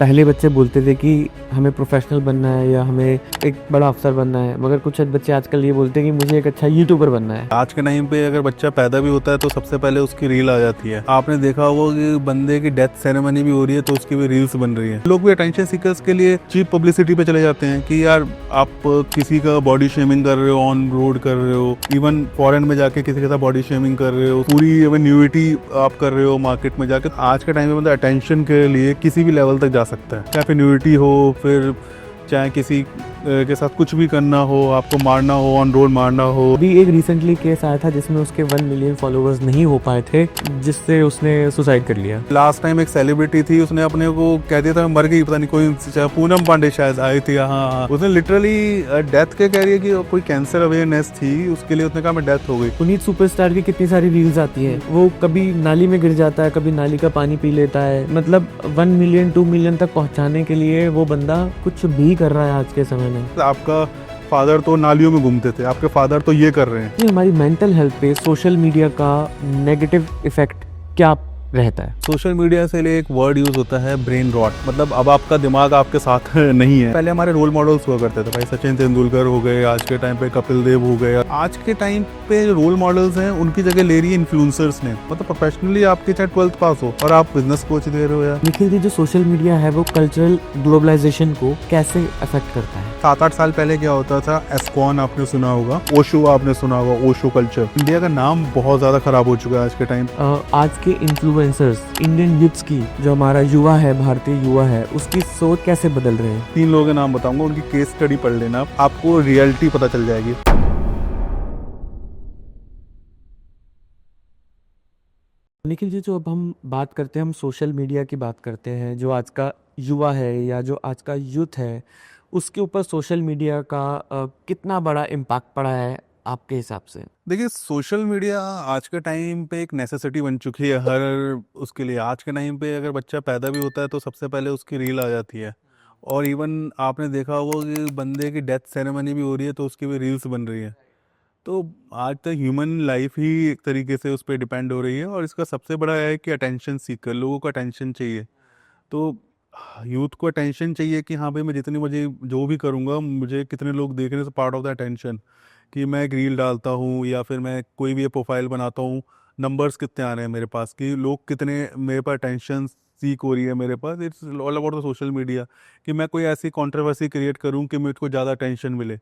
पहले बच्चे बोलते थे कि हमें प्रोफेशनल बनना है या हमें एक बड़ा अफसर बनना है, मगर कुछ बच्चे आजकल ये बोलते हैं कि मुझे एक अच्छा यूट्यूबर बनना है। आज के टाइम पे अगर बच्चा पैदा भी होता है तो सबसे पहले उसकी रील आ जाती है। आपने देखा होगा कि बंदे की डेथ सेरेमनी भी हो रही है तो उसकी भी रील्स बन रही है। लोग भी अटेंशन सीकर्स के लिए चीप पब्लिसिटी पे चले जाते हैं कि यार आप किसी का बॉडी शेमिंग कर रहे हो, ऑन रोड कर रहे हो, इवन फॉरेन में जाके किसी के साथ बॉडी शेमिंग कर रहे हो, पूरी न्यूडिटी आप कर रहे हो मार्केट में जाके। आज के टाइम में मतलब अटेंशन के लिए किसी भी लेवल तक जा सकता है, चाहे फिर न्यूडिटी हो, फिर चाहे किसी के साथ कुछ भी करना हो, आपको मारना हो, ऑन रोड मारना हो। अभी एक रिसेंटली केस आया था जिसमें उसके 1 मिलियन फॉलोअर्स नहीं हो पाए थे, जिससे उसने सुसाइड कर लिया। लास्ट टाइम एक सेलिब्रिटी थी, उसने अपने को कह दिया था मर गई, पता नहीं कोई पूनम पांडे शायद आई थी। हाँ, उसने लिटरली डेथ के कह रही है कि कोई कैंसर अवेयरनेस थी, उसके लिए उसने कहा मैं डेथ हो गई। पुनीत सुपरस्टार की कितनी सारी रील्स आती हैं, वो कभी नाली में गिर जाता है, कभी नाली का पानी पी लेता है। मतलब 1 मिलियन 2 मिलियन तक पहुंचाने के लिए वो बंदा कुछ भी कर रहा है आज के समय में। आपका फादर तो नालियों में घूमते थे, आपके फादर तो ये कर रहे हैं। ये हमारी मेंटल हेल्थ पे सोशल मीडिया का नेगेटिव इफेक्ट क्या रहता है? सोशल मीडिया से लिए एक वर्ड यूज होता है ब्रेन रॉट। मतलब अब आपका दिमाग आपके साथ नहीं है। पहले हमारे रोल मॉडल्स हुआ करते थे, भाई सचिन तेंदुलकर हो गए, आज के टाइम पे कपिल देव हो गए। आज के टाइम पे जो रोल मॉडल्स हैं उनकी जगह ले रही है इन्फ्लुएंसर्स ने। मतलब प्रोफेशनली आपके चाहे 12th पास हो और आप बिजनेस कोच दे रहे हो यार। निखिल जी, जो सोशल मीडिया है वो कल्चरल ग्लोबलाइजेशन को कैसे अफेक्ट करता है? 7-8 साल पहले क्या होता था, एस्कॉन आपने सुना होगा, ओशो आपने सुना होगा, ओशो कल्चर। इंडिया का नाम बहुत ज्यादा खराब हो चुका है आज के टाइम। आज के इन्फ्लुएंसर्स इंडियन यूथ्स की, जो हमारा युवा है, भारतीय युवा है, उसकी सोच कैसे बदल रहे हैं? 3 लोगों के नाम बताऊंगा, उनकी केस स्टडी पढ़ लेना, आपको रियलिटी पता चल जाएगी। निखिल जी, जो अब हम बात करते हैं, हम सोशल मीडिया की बात करते हैं, जो आज का युवा है या जो आज का यूथ है, उसके ऊपर सोशल मीडिया का कितना बड़ा इम्पैक्ट पड़ा है आपके हिसाब से? देखिए, सोशल मीडिया आज के टाइम पे एक नेसेसिटी बन चुकी है हर उसके लिए। आज के टाइम पे अगर बच्चा पैदा भी होता है तो सबसे पहले उसकी रील आ जाती है। और इवन आपने देखा होगा कि बंदे की डेथ सेरेमनी भी हो रही है तो उसकी भी रील्स बन रही है। तो आज तक ह्यूमन लाइफ ही एक तरीके से उस पर डिपेंड हो रही है। और इसका सबसे बड़ा है कि अटेंशन सीकर, लोगों को अटेंशन चाहिए। तो यूथ को अटेंशन चाहिए कि हाँ भाई, मैं जितनी मुझे जो भी करूँगा, मुझे कितने लोग देख रहे हैं, पार्ट ऑफ द अटेंशन। कि मैं एक रील डालता हूँ या फिर मैं कोई भी प्रोफाइल बनाता हूँ, नंबर्स कितने आ रहे हैं मेरे पास, कि लोग कितने मेरे पास अटेंशन सीख हो रही है मेरे पास। It's all about the social media. कि मैं कोई ऐसी कंट्रोवर्सी क्रिएट करूँ कि मुझको ज़्यादा अटेंशन मिले।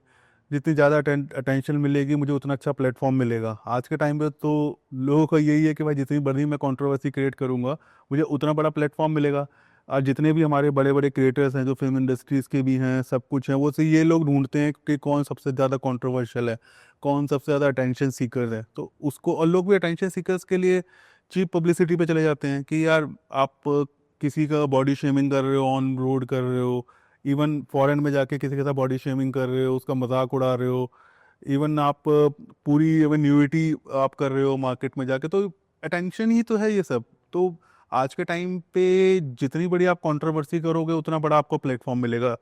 जितनी ज़्यादा अटेंशन मिलेगी मुझे उतना अच्छा प्लेटफॉर्म मिलेगा। आज के टाइम पे तो लोगों का यही है कि भाई जितनी बड़ी मैं कंट्रोवर्सी क्रिएट करूँगा मुझे उतना बड़ा प्लेटफॉर्म मिलेगा। और जितने भी हमारे बड़े बड़े क्रिएटर्स हैं जो फिल्म इंडस्ट्रीज़ के भी हैं, सब कुछ हैं, वो से ये लोग ढूंढते हैं कि कौन सबसे ज़्यादा कंट्रोवर्शियल है, कौन सबसे ज़्यादा अटेंशन सीकर है। तो उसको, और लोग भी अटेंशन सीकर्स के लिए चीप पब्लिसिटी पे चले जाते हैं कि यार आप किसी का बॉडी शेमिंग कर रहे हो, ऑन रोड कर रहे हो, इवन फॉरेन में जाके किसी के साथ बॉडी शेमिंग कर रहे हो, उसका मजाक उड़ा रहे हो, इवन आप पूरी न्यूडिटी आप कर रहे हो मार्केट में जाके। तो अटेंशन ही तो है ये सब। तो आज के टाइम पे जितनी बड़ी आप कंट्रोवर्सी करोगे उतना बड़ा आपको प्लेटफॉर्म मिलेगा।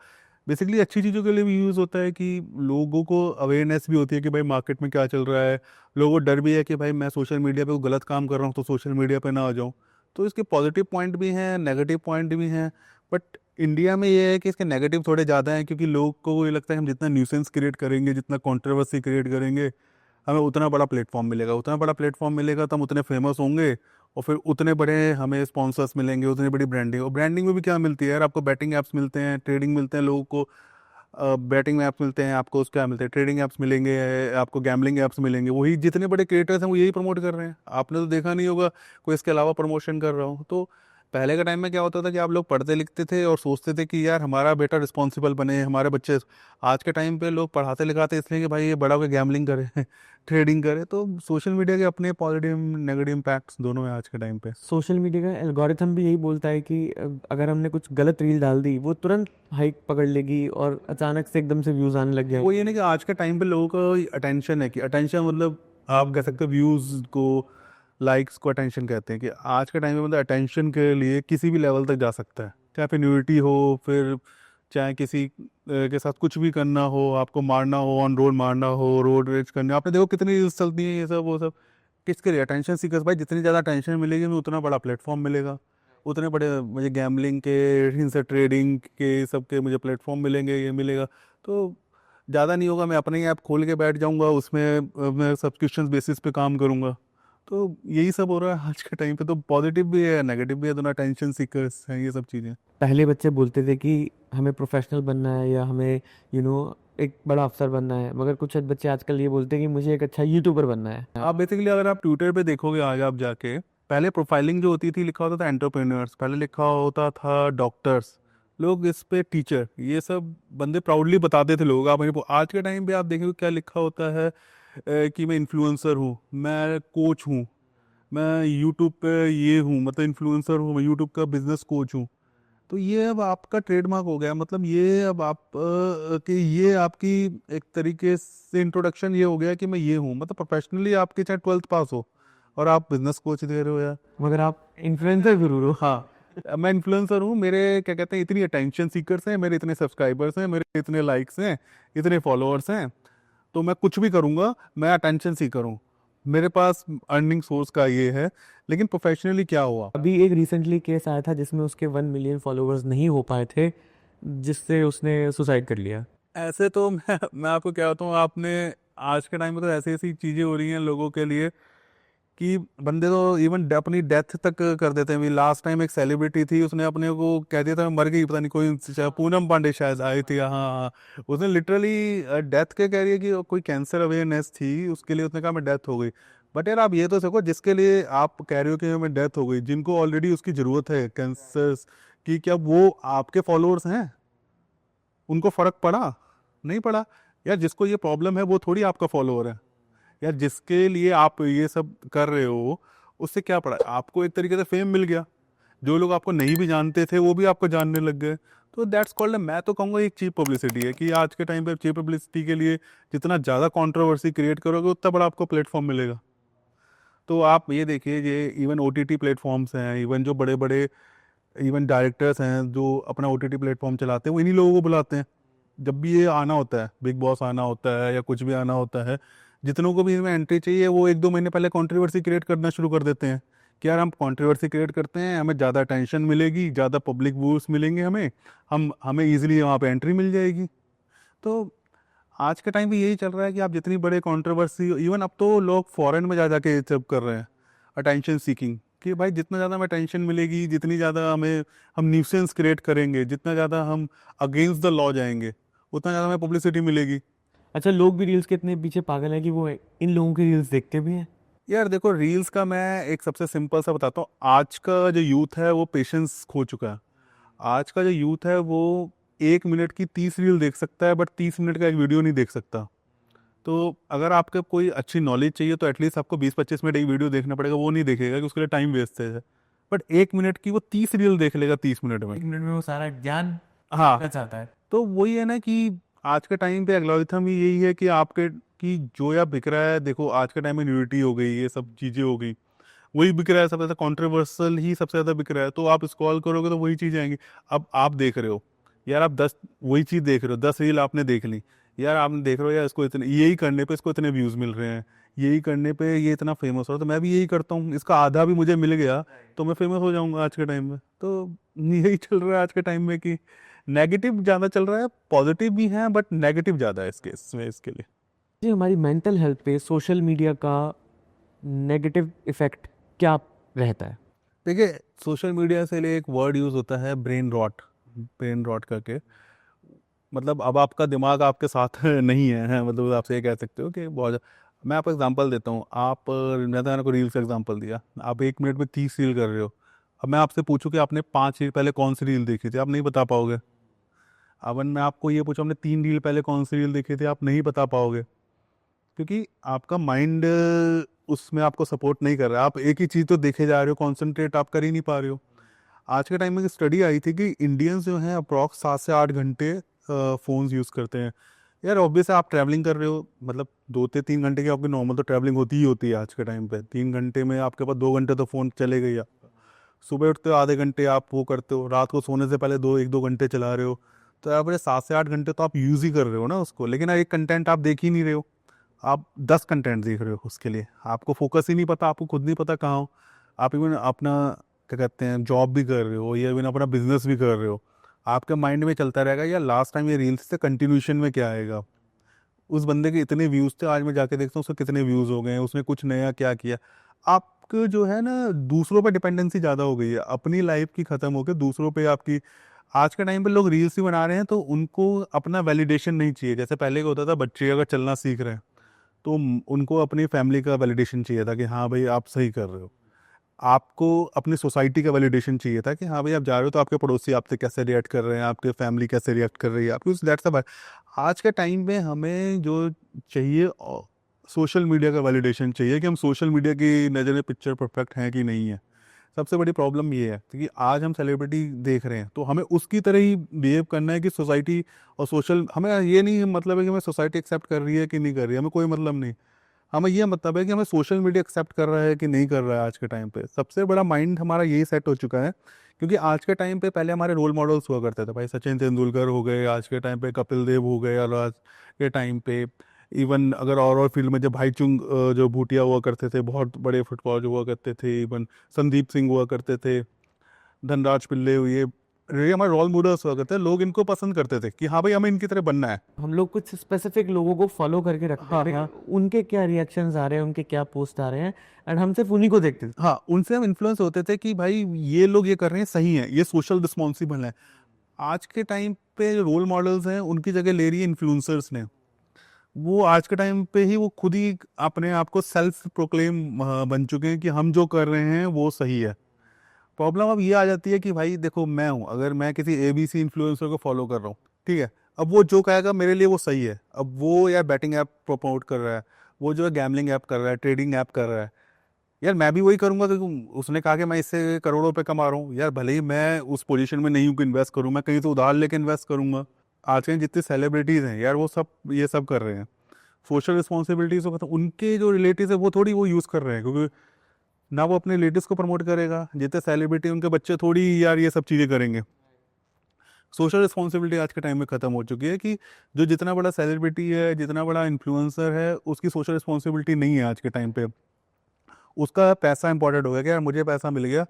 बेसिकली अच्छी चीज़ों के लिए भी यूज़ होता है कि लोगों को अवेयरनेस भी होती है कि भाई मार्केट में क्या चल रहा है। लोगों को डर भी है कि भाई मैं सोशल मीडिया पे कोई गलत काम कर रहा हूँ तो सोशल मीडिया पे ना आ जाऊँ। तो इसके पॉजिटिव पॉइंट भी हैं, नेगेटिव पॉइंट भी हैं। बट इंडिया में ये है कि इसके नेगेटिव थोड़े ज़्यादा हैं, क्योंकि लोग को ये लगता है हम जितना न्यूसेंस क्रिएट करेंगे, जितना कंट्रोवर्सी क्रिएट करेंगे, हमें उतना बड़ा प्लेटफॉर्म मिलेगा। उतना बड़ा प्लेटफॉर्म मिलेगा तो हम उतने फेमस होंगे और फिर उतने बड़े हमें स्पॉन्सर्स मिलेंगे, उतनी बड़ी ब्रांडिंग। और ब्रांडिंग में भी क्या मिलती है यार, आपको बैटिंग ऐप्स मिलते हैं, ट्रेडिंग मिलते हैं लोगों को। बैटिंग ऐप्स मिलते हैं आपको, क्या मिलते हैं, ट्रेडिंग ऐप्स मिलेंगे, आपको गैम्बलिंग ऐप्स मिलेंगे। वही जितने बड़े क्रिएटर्स हैं वो यही प्रमोट कर रहे हैं। आपने तो देखा नहीं होगा कोई इसके अलावा प्रमोशन कर रहा हो। तो पहले के टाइम में क्या होता था कि आप लोग पढ़ते लिखते थे और सोचते थे कि यार हमारा बेटा रिस्पॉन्सिबल बने, हमारे बच्चे। आज के टाइम पे लोग पढ़ाते लिखाते इसलिए कि भाई ये बड़ा होकर गैम्बलिंग करे ट्रेडिंग करे। तो सोशल मीडिया के अपने पॉजिटिव नेगेटिव इम्पैक्ट्स दोनों हैं आज के टाइम पे। सोशल मीडिया का एल्गोरिथम भी यही बोलता है कि अगर हमने कुछ गलत रील डाल दी, वो तुरंत हाइक पकड़ लेगी और अचानक से एकदम से व्यूज आने लग वो जाएंगे। ये नहीं कि आज के टाइम पे लोगों का अटेंशन है, कि अटेंशन मतलब आप कह सकते हो व्यूज को, लाइक्स को अटेंशन कहते हैं। कि आज के टाइम में मतलब अटेंशन के लिए किसी भी लेवल तक जा सकता है, चाहे फिर न्यूडिटी हो, फिर चाहे किसी के साथ कुछ भी करना हो, आपको मारना हो, ऑन रोड मारना हो, रोड रेज करने। आपने देखो कितनी रील्स चलती हैं ये सब वो सब। किसके लिए? Attention seekers. भाई जितनी ज़्यादा अटेंशन मिलेगी हमें उतना बड़ा प्लेटफॉर्म मिलेगा। उतने बड़े मुझे गैम्बलिंग के, इनसे ट्रेडिंग के, सबके मुझे प्लेटफॉर्म मिलेंगे, ये मिलेगा। तो ज़्यादा नहीं होगा, मैं अपने ही ऐप खोल के बैठ जाऊंगा, उसमें मैं सब्सक्रिप्शन बेसिस पे काम करूंगा। तो यही सब हो रहा है आज के टाइम पे। तो पॉजिटिव भी है, नेगेटिव भी है, दोनों अटेंशन सीकर्स हैं ये सब चीज़ें। पहले बच्चे बोलते थे कि हमें प्रोफेशनल बनना है या हमें एक बड़ा अफसर बनना है, मगर कुछ बच्चे आजकल ये बोलते हैं कि मुझे एक अच्छा यूट्यूबर बनना है। आप बेसिकली अगर आप ट्विटर पे देखोगे आगे आप जाके, पहले प्रोफाइलिंग जो होती थी लिखा होता था एंटरप्रेन्योर्स, पहले लिखा होता था डॉक्टर्स, लोग इस पे टीचर, ये सब बंदे प्राउडली बताते थे लोग। आप आज के टाइम पे आप देखोगे क्या लिखा होता है, कि मैं इन्फ्लुएंसर हूँ, मैं कोच हूँ, मैं यूट्यूब पे ये हूँ, मतलब इन्फ्लुएंसर हूँ, मैं यूट्यूब का बिजनेस कोच हूँ। तो ये अब आपका ट्रेडमार्क हो गया, मतलब ये अब आप कि ये आपकी एक तरीके से इंट्रोडक्शन ये हो गया कि मैं ये हूँ, मतलब प्रोफेशनली आपके चाहे 12th पास हो और आप बिजनेस कोच दे रहे हो यार। मगर आप इन्फ्लुएंसर जरूर हो। हाँ, मैं इन्फ्लुएंसर हूँ, मेरे क्या कहते हैं इतनी अटेंशन सीकर्स हैं, मेरे इतने सब्सक्राइबर्स हैं, मेरे इतने लाइक्स हैं, इतने फॉलोअर्स हैं, तो मैं कुछ भी करूँगा, मैं अटेंशन सीकर हूँ, मेरे पास अर्निंग सोर्स का ये है। लेकिन प्रोफेशनली क्या हुआ? अभी एक रिसेंटली केस आया था जिसमें उसके 1 मिलियन फॉलोअर्स नहीं हो पाए थे, जिससे उसने सुसाइड कर लिया। ऐसे तो मैं आपको क्या बताऊँ, आपने आज के टाइम में तो ऐसी ऐसी चीज़ें हो रही हैं लोगों के लिए कि बंदे तो इवन अपनी डेथ तक कर देते हैं। अभी लास्ट टाइम एक सेलिब्रिटी थी, उसने अपने को कह दिया था मैं मर गई, पता नहीं कोई शायद पूनम पांडे शायद आई थी, हाँ हाँ, उसने लिटरली डेथ के कह रही है कि कोई कैंसर अवेयरनेस थी उसके लिए, उसने कहा मैं डेथ हो गई। बट यार आप ये तो देखो, जिसके लिए आप कह रहे हो कि हमें डेथ हो गई, जिनको ऑलरेडी उसकी ज़रूरत है कैंसर की, क्या वो आपके फॉलोअर्स हैं? उनको फर्क पड़ा? नहीं पड़ा। यार जिसको ये प्रॉब्लम है वो थोड़ी आपका फॉलोअर है। यार जिसके लिए आप ये सब कर रहे हो, उससे क्या पड़ा, आपको एक तरीके से फेम मिल गया, जो लोग आपको नहीं भी जानते थे वो भी आपको जानने लग गए। तो दैट्स कॉल्ड, मैं तो कहूँगा एक चीप पब्लिसिटी है, कि आज के टाइम पे चीप पब्लिसिटी के लिए जितना ज़्यादा कंट्रोवर्सी क्रिएट करोगे उतना बड़ा आपको प्लेटफॉर्म मिलेगा। तो आप ये देखिए, ये इवन ओटीटी प्लेटफॉर्म्स हैं, इवन जो बड़े बड़े इवन डायरेक्टर्स हैं जो अपना ओटीटी प्लेटफॉर्म चलाते हैं, वो इन्हीं लोगों को बुलाते हैं। जब भी ये आना होता है, बिग बॉस आना होता है या कुछ भी आना होता है, जितनों को भी इसमें एंट्री चाहिए वो 1-2 महीने पहले कंट्रोवर्सी क्रिएट करना शुरू कर देते हैं कि यार हम कंट्रोवर्सी क्रिएट करते हैं, हमें ज़्यादा अटेंशन मिलेगी, ज़्यादा पब्लिक व्यूज मिलेंगे, हमें ईजिली वहाँ पे एंट्री मिल जाएगी। तो आज के टाइम पे यही चल रहा है कि आप जितनी बड़े कंट्रोवर्सी, इवन अब तो लोग फॉरेन में जा जाके ये सब कर रहे हैं, अटेंशन सीकिंग, कि भाई जितना ज़्यादा हमें टेंशन मिलेगी, जितनी ज़्यादा हमें हम न्यूसेंस क्रिएट करेंगे, जितना ज़्यादा हम अगेंस्ट द लॉ जाएंगे, उतना ज़्यादा हमें पब्लिसिटी मिलेगी। अच्छा, लोग भी रील्स के इतने पीछे पागल हैं कि वो इन लोगों की रील्स देखते भी हैं। यार देखो, रील्स का मैं एक सबसे सिंपल सा बताता हूँ, आज का जो यूथ है वो पेशेंस खो चुका है। आज का जो यूथ है वो 1 मिनट की 30 रील देख सकता है, बट 30 मिनट का एक वीडियो नहीं देख सकता। तो अगर आपको कोई अच्छी नॉलेज चाहिए तो एटलीस्ट आपको 20-25 मिनट एक वीडियो देखना पड़ेगा, वो नहीं देखेगा कि उसके लिए टाइम वेस्ट है। बट 1 मिनट की वो 30 रील देख लेगा 30 मिनट में। 1 मिनट में वो सारा ज्ञान हाँ, लेना चाहता है। तो वही है ना कि आज के टाइम पे एल्गोरिथम ही यही है कि आपके कि जो या बिक रहा है, देखो आज के टाइम में न्यूडिटी हो गई, ये सब चीज़ें हो गई, वही बिक रहा है, सबसे ज़्यादा कॉन्ट्रोवर्सल ही सबसे ज़्यादा बिक रहा है, तो आप स्क्रॉल करोगे तो वही चीज़ आएंगी। अब आप देख रहे हो यार, आप 10 वही चीज़ देख रहे हो, 10 रील आपने देख ली, यार आपने देख रहे हो यार इसको इतने, यही करने पे इसको इतने व्यूज़ मिल रहे हैं, यही करने पे ये इतना फेमस हो रहा है, तो मैं भी यही करता हूँ, इसका आधा भी मुझे मिल गया तो मैं फेमस हो जाऊंगा आज के टाइम में। तो यही चल रहा है आज के टाइम में कि नेगेटिव ज़्यादा चल रहा है, पॉजिटिव भी है बट नेगेटिव ज़्यादा है इसके इसमें इसके लिए। जी, हमारी मेंटल हेल्थ पे सोशल मीडिया का नेगेटिव इफेक्ट क्या रहता है? देखिए, सोशल मीडिया से लिए एक वर्ड यूज़ होता है ब्रेन रॉट, ब्रेन रॉट करके, मतलब अब आपका दिमाग आपके साथ नहीं है, मतलब आपसे ये कह सकते हो कि बहुत मैं आपको एग्जांपल देता हूँ। आप मैं तो मैंने को रील्स का एग्जांपल दिया, आप 1 मिनट में 30 रील कर रहे हो। अब मैं आपसे पूछूं कि आपने 5 रील पहले कौन सी रील देखी थी, आप नहीं बता पाओगे। अब मैं आपको ये पूछूं आपने 3 रील पहले कौन सी रील देखी थी, आप नहीं बता पाओगे, क्योंकि आपका माइंड उसमें आपको सपोर्ट नहीं कर रहा है। आप एक ही चीज़ तो देखे जा रहे हो, कॉन्सेंट्रेट आप कर ही नहीं पा रहे हो। आज के टाइम में स्टडी आई थी कि इंडियंस जो हैं अप्रॉक्स 7 से 8 घंटे फ़ोन्स यूज़ करते हैं। यार ऑब्वियस है, आप ट्रैवलिंग कर रहे हो, मतलब 2 से 3 घंटे की आपकी नॉर्मल तो ट्रैवलिंग होती ही होती है आज के टाइम पे। 3 घंटे में आपके पास 2 घंटे तो फ़ोन चलेगा ही आपका। सुबह उठते हो आधे घंटे आप वो करते हो, रात को सोने से पहले 1-2 घंटे चला रहे हो, तो आप 7 से 8 घंटे तो आप यूज़ ही कर रहे हो ना उसको। लेकिन एक कंटेंट आप देख ही नहीं रहे हो, आप 10 कंटेंट देख रहे हो, उसके लिए आपको फोकस ही नहीं पता, आपको खुद नहीं पता कहाँ हो। आप इवन अपना क्या कहते हैं, जॉब भी कर रहे हो या इवन अपना बिजनेस भी कर रहे हो, आपके माइंड में चलता रहेगा यार लास्ट टाइम ये रील्स से कंटिन्यूशन में क्या आएगा, उस बंदे के इतने व्यूज थे, आज मैं जाके देखता हूँ उसके कितने व्यूज हो गए हैं, उसने कुछ नया क्या किया। आपको जो है ना दूसरों पे डिपेंडेंसी ज़्यादा हो गई है, अपनी लाइफ की ख़त्म होकर दूसरों पे आपकी। आज के टाइम पे लोग रील्स ही बना रहे हैं तो उनको अपना वैलिडेशन नहीं चाहिए, जैसे पहले क्या होता था, बच्चे अगर चलना सीख रहे हैं तो उनको अपनी फैमिली का वैलिडेशन चाहिए था कि हाँ भाई आप सही कर रहे हो। आपको अपनी सोसाइटी का वैलिडेशन चाहिए था कि हाँ भाई आप जा रहे हो तो आपके पड़ोसी आपसे कैसे रिएक्ट कर रहे हैं, आपके फैमिली कैसे रिएक्ट कर रही है आपकी, दैट्स अ। आज के टाइम पे हमें जो चाहिए सोशल मीडिया का वैलिडेशन चाहिए कि हम सोशल मीडिया की नज़र में पिक्चर परफेक्ट हैं कि नहीं है। सबसे बड़ी प्रॉब्लम ये है क्योंकि आज हम सेलिब्रिटी देख रहे हैं तो हमें उसकी तरह ही बिहेव करना है कि सोसाइटी और सोशल, हमें ये नहीं मतलब है कि हमें सोसाइटी एक्सेप्ट कर रही है कि नहीं कर रही है, हमें कोई मतलब नहीं। हमें ये मतलब है कि हमें सोशल मीडिया एक्सेप्ट कर रहा है कि नहीं कर रहा है। आज के टाइम पे सबसे बड़ा माइंड हमारा यही सेट हो चुका है, क्योंकि आज के टाइम पे पहले हमारे रोल मॉडल्स हुआ करते थे भाई, सचिन तेंदुलकर हो गए, आज के टाइम पे कपिल देव हो गए, और आज के टाइम पे इवन अगर और फील्ड में जब भाईचुंग जो भूटिया हुआ करते थे, बहुत बड़े फुटबॉल हुआ करते थे, इवन संदीप सिंह हुआ करते थे, धनराज पिल्ले हुए, ये हमारे रोल मॉडल्स हुआ करते थे, लोग इनको पसंद करते थे कि हाँ भाई हमें इनकी तरह बनना है। हम लोग कुछ स्पेसिफिक लोगों को फॉलो करके रखते हाँ हैं, हाँ उनके क्या रिएक्शंस आ रहे हैं, उनके क्या पोस्ट आ रहे हैं, एंड हम सिर्फ उन्हीं को देखते थे। हाँ, उनसे हम इन्फ्लुएंस होते थे कि भाई ये लोग ये कर रहे हैं सही है, ये सोशल रिस्पॉन्सिबल है। आज के टाइम पे जो रोल मॉडल्स हैं उनकी जगह ले रही है इन्फ्लुएंसर्स ने। वो आज के टाइम पे ही वो खुद ही अपने आप को सेल्फ प्रोक्लेम बन चुके हैं कि हम जो कर रहे हैं वो सही है। प्रॉब्लम अब ये आ जाती है कि भाई देखो, मैं हूँ, अगर मैं किसी एबीसी इन्फ्लुएंसर को फॉलो कर रहा हूँ, ठीक है, अब वो जो कहेगा मेरे लिए वो सही है। अब वो यार बैटिंग ऐप प्रमोट कर रहा है, वो जो है गैमलिंग ऐप कर रहा है, ट्रेडिंग ऐप कर रहा है, यार मैं भी वही करूंगा क्योंकि उसने कहा कि मैं इससे करोड़ों रुपए कमा रहा हूँ। यार भले ही मैं उस पोजीशन में नहीं हूँ कि इन्वेस्ट करूँ, मैं कहीं तो उधार लेके इन्वेस्ट करूंगा। आज के जितने सेलिब्रिटीज हैं यार वो सब ये सब कर रहे हैं, सोशल रिस्पॉन्सिबिलिटीज को, उनके जो रिलेटिव है वो थोड़ी वो यूज़ कर रहे हैं, क्योंकि ना वो अपने रिलेटिव्स को प्रमोट करेगा, जितने सेलिब्रिटी उनके बच्चे थोड़ी यार ये सब चीज़ें करेंगे। सोशल रिस्पॉन्सिबिलिटी आज के टाइम में ख़त्म हो चुकी है कि जो जितना बड़ा सेलिब्रिटी है, जितना बड़ा इन्फ्लुएंसर है, उसकी सोशल रिस्पॉन्सिबिलिटी नहीं है आज के टाइम पे। उसका पैसा इंपॉर्टेंट हो गया कि यार मुझे पैसा मिल गया,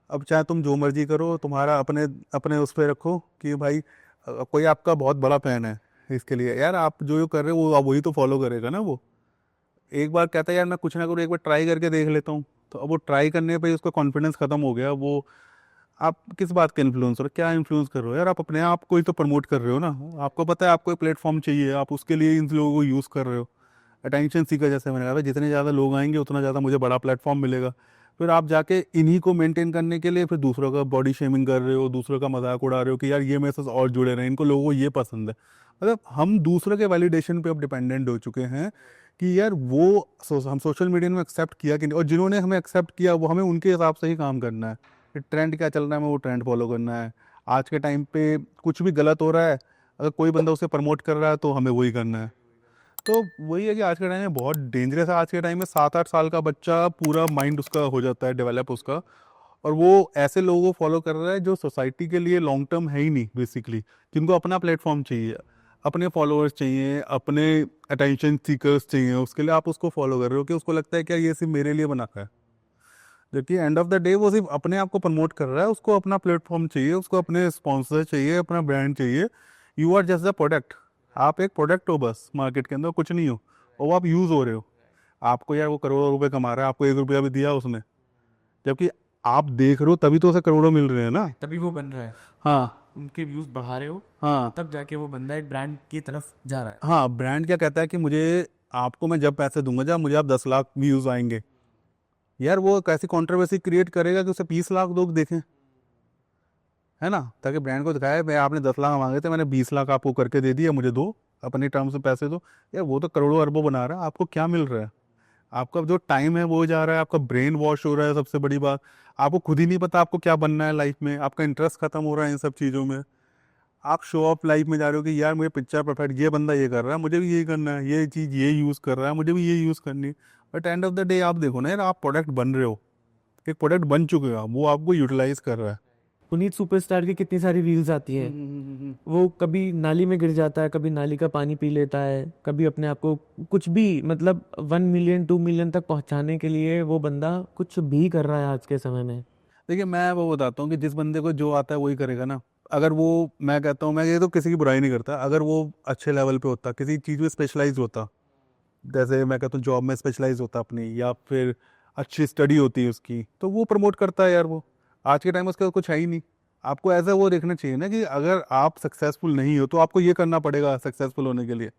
अब चाहे तुम जो मर्जी करो, तुम्हारा अपने अपने उस पर रखो कि भाई कोई आपका बहुत बड़ा फैन है, इसके लिए यार आप जो कर रहे हो वो आप वही तो फॉलो करेगा ना। वो एक बार कहता है यार मैं कुछ ना करूँ, एक बार ट्राई करके देख लेता हूँ, तो अब वो ट्राई करने पे ही उसका कॉन्फिडेंस खत्म हो गया। वो आप किस बात के इन्फ्लुएंसर, क्या इन्फ्लुएंस कर रहे हो यार, आप अपने आप को ही तो प्रमोट कर रहे हो ना। आपको पता है आपको एक प्लेटफॉर्म चाहिए, आप उसके लिए इन लोगों को यूज़ कर रहे हो। अटेंशन सीकर, जैसे मैंने कहा, जितने ज़्यादा लोग आएंगे उतना ज़्यादा मुझे बड़ा प्लेटफॉर्म मिलेगा। फिर आप जाके इन्हीं को मेंटेन करने के लिए फिर दूसरों का बॉडी शेमिंग कर रहे हो, दूसरों का मजाक उड़ा रहे हो कि यार ये मेरे साथ और जुड़े रहे, इनको लोगों को ये पसंद है। मतलब हम दूसरों के वैलिडेशन पे अब डिपेंडेंट हो चुके हैं कि यार वो हम सोशल मीडिया में एक्सेप्ट किया कि नहीं, और जिन्होंने हमें एक्सेप्ट किया वो हमें उनके हिसाब से ही काम करना है। ट्रेंड क्या चल रहा है हमें वो ट्रेंड फॉलो करना है। आज के टाइम पे कुछ भी गलत हो रहा है, अगर कोई बंदा उसे प्रमोट कर रहा है तो हमें वही करना है। तो वही है कि आज के टाइम में बहुत डेंजरस है। आज के टाइम में 7-8 साल का बच्चा पूरा माइंड उसका हो जाता है डेवलप उसका, और वो ऐसे लोगों को फॉलो कर रहा है जो सोसाइटी के लिए लॉन्ग टर्म है ही नहीं बेसिकली, जिनको अपना प्लेटफॉर्म चाहिए, अपने फॉलोअर्स चाहिए, अपने अटेंशन सीकर्स चाहिए, उसके लिए आप उसको फॉलो कर रहे हो कि उसको लगता है कि यार ये सिर्फ मेरे लिए बना है। जबकि एंड ऑफ द डे वो सिर्फ अपने आप को प्रमोट कर रहा है, उसको अपना प्लेटफॉर्म चाहिए, उसको अपने स्पॉन्सर चाहिए, अपना ब्रांड चाहिए। You are just the product, आप एक प्रोडक्ट हो बस, मार्केट के अंदर कुछ नहीं हो, और वो आप यूज़ हो रहे हो। आपको यार वो करोड़ों रुपए कमा रहा है, आपको 1 रुपया भी दिया उसने, जबकि आप देख रहे हो तभी तो उसे करोड़ों मिल रहे हैं ना। तभी वो बन रहा है, हाँ उनके व्यूज बढ़ा रहे हो, हाँ तब जाके वो बंदा एक ब्रांड की तरफ जा रहा है। हाँ, ब्रांड क्या कहता है कि मुझे, आपको मैं जब पैसे दूंगा, जब मुझे आप 10 लाख व्यूज़ आएंगे, यार वो एक ऐसी कॉन्ट्रोवर्सी क्रिएट करेगा कि उसे 20 लाख लोग देखें, है ना, ताकि ब्रांड को दिखाए मैं, आपने 10 लाख मांगे थे, मैंने 20 लाख आपको करके दे दिया, मुझे दो, अपनी टर्म्स में पैसे दो। यार वो तो करोड़ों अरबों बना रहा है, आपको क्या मिल रहा है? आपका जो टाइम है वो जा रहा है, आपका ब्रेन वॉश हो रहा है, सबसे बड़ी बात, आपको खुद ही नहीं पता आपको क्या बनना है लाइफ में, आपका इंटरेस्ट खत्म हो रहा है इन सब चीज़ों में। आप शो ऑफ लाइफ में जा रहे हो कि यार मुझे पिक्चर परफेक्ट, ये बंदा ये कर रहा है, मुझे भी यही करना है, ये चीज़ ये यूज़ कर रहा है, मुझे भी ये यूज़ करनी है। But end of the day आप देखो ना यार, आप प्रोडक्ट बन रहे हो, एक प्रोडक्ट बन चुके हो आप, वो आपको यूटिलाइज कर रहा है। पुनीत सुपरस्टार की कितनी सारी रील्स आती हैं, वो कभी नाली में गिर जाता है, कभी नाली का पानी पी लेता है, कभी अपने आप को कुछ भी, मतलब 1 मिलियन 2 मिलियन तक पहुंचाने के लिए वो बंदा कुछ भी कर रहा है आज के समय में। देखिए मैं वो बताता हूँ कि जिस बंदे को जो आता है वही करेगा ना। अगर वो, मैं कहता हूँ, मैं ये तो किसी की बुराई नहीं करता, अगर वो अच्छे लेवल पे होता, किसी चीज़ में स्पेशलाइज होता, जैसे मैं कहता हूँ जॉब में स्पेशलाइज होता अपनी, या फिर अच्छी स्टडी होती है उसकी, तो वो प्रमोट करता है यार। वो आज के टाइम में उसका कुछ है ही नहीं। आपको ऐसा वो देखना चाहिए ना कि अगर आप सक्सेसफुल नहीं हो तो आपको ये करना पड़ेगा सक्सेसफुल होने के लिए।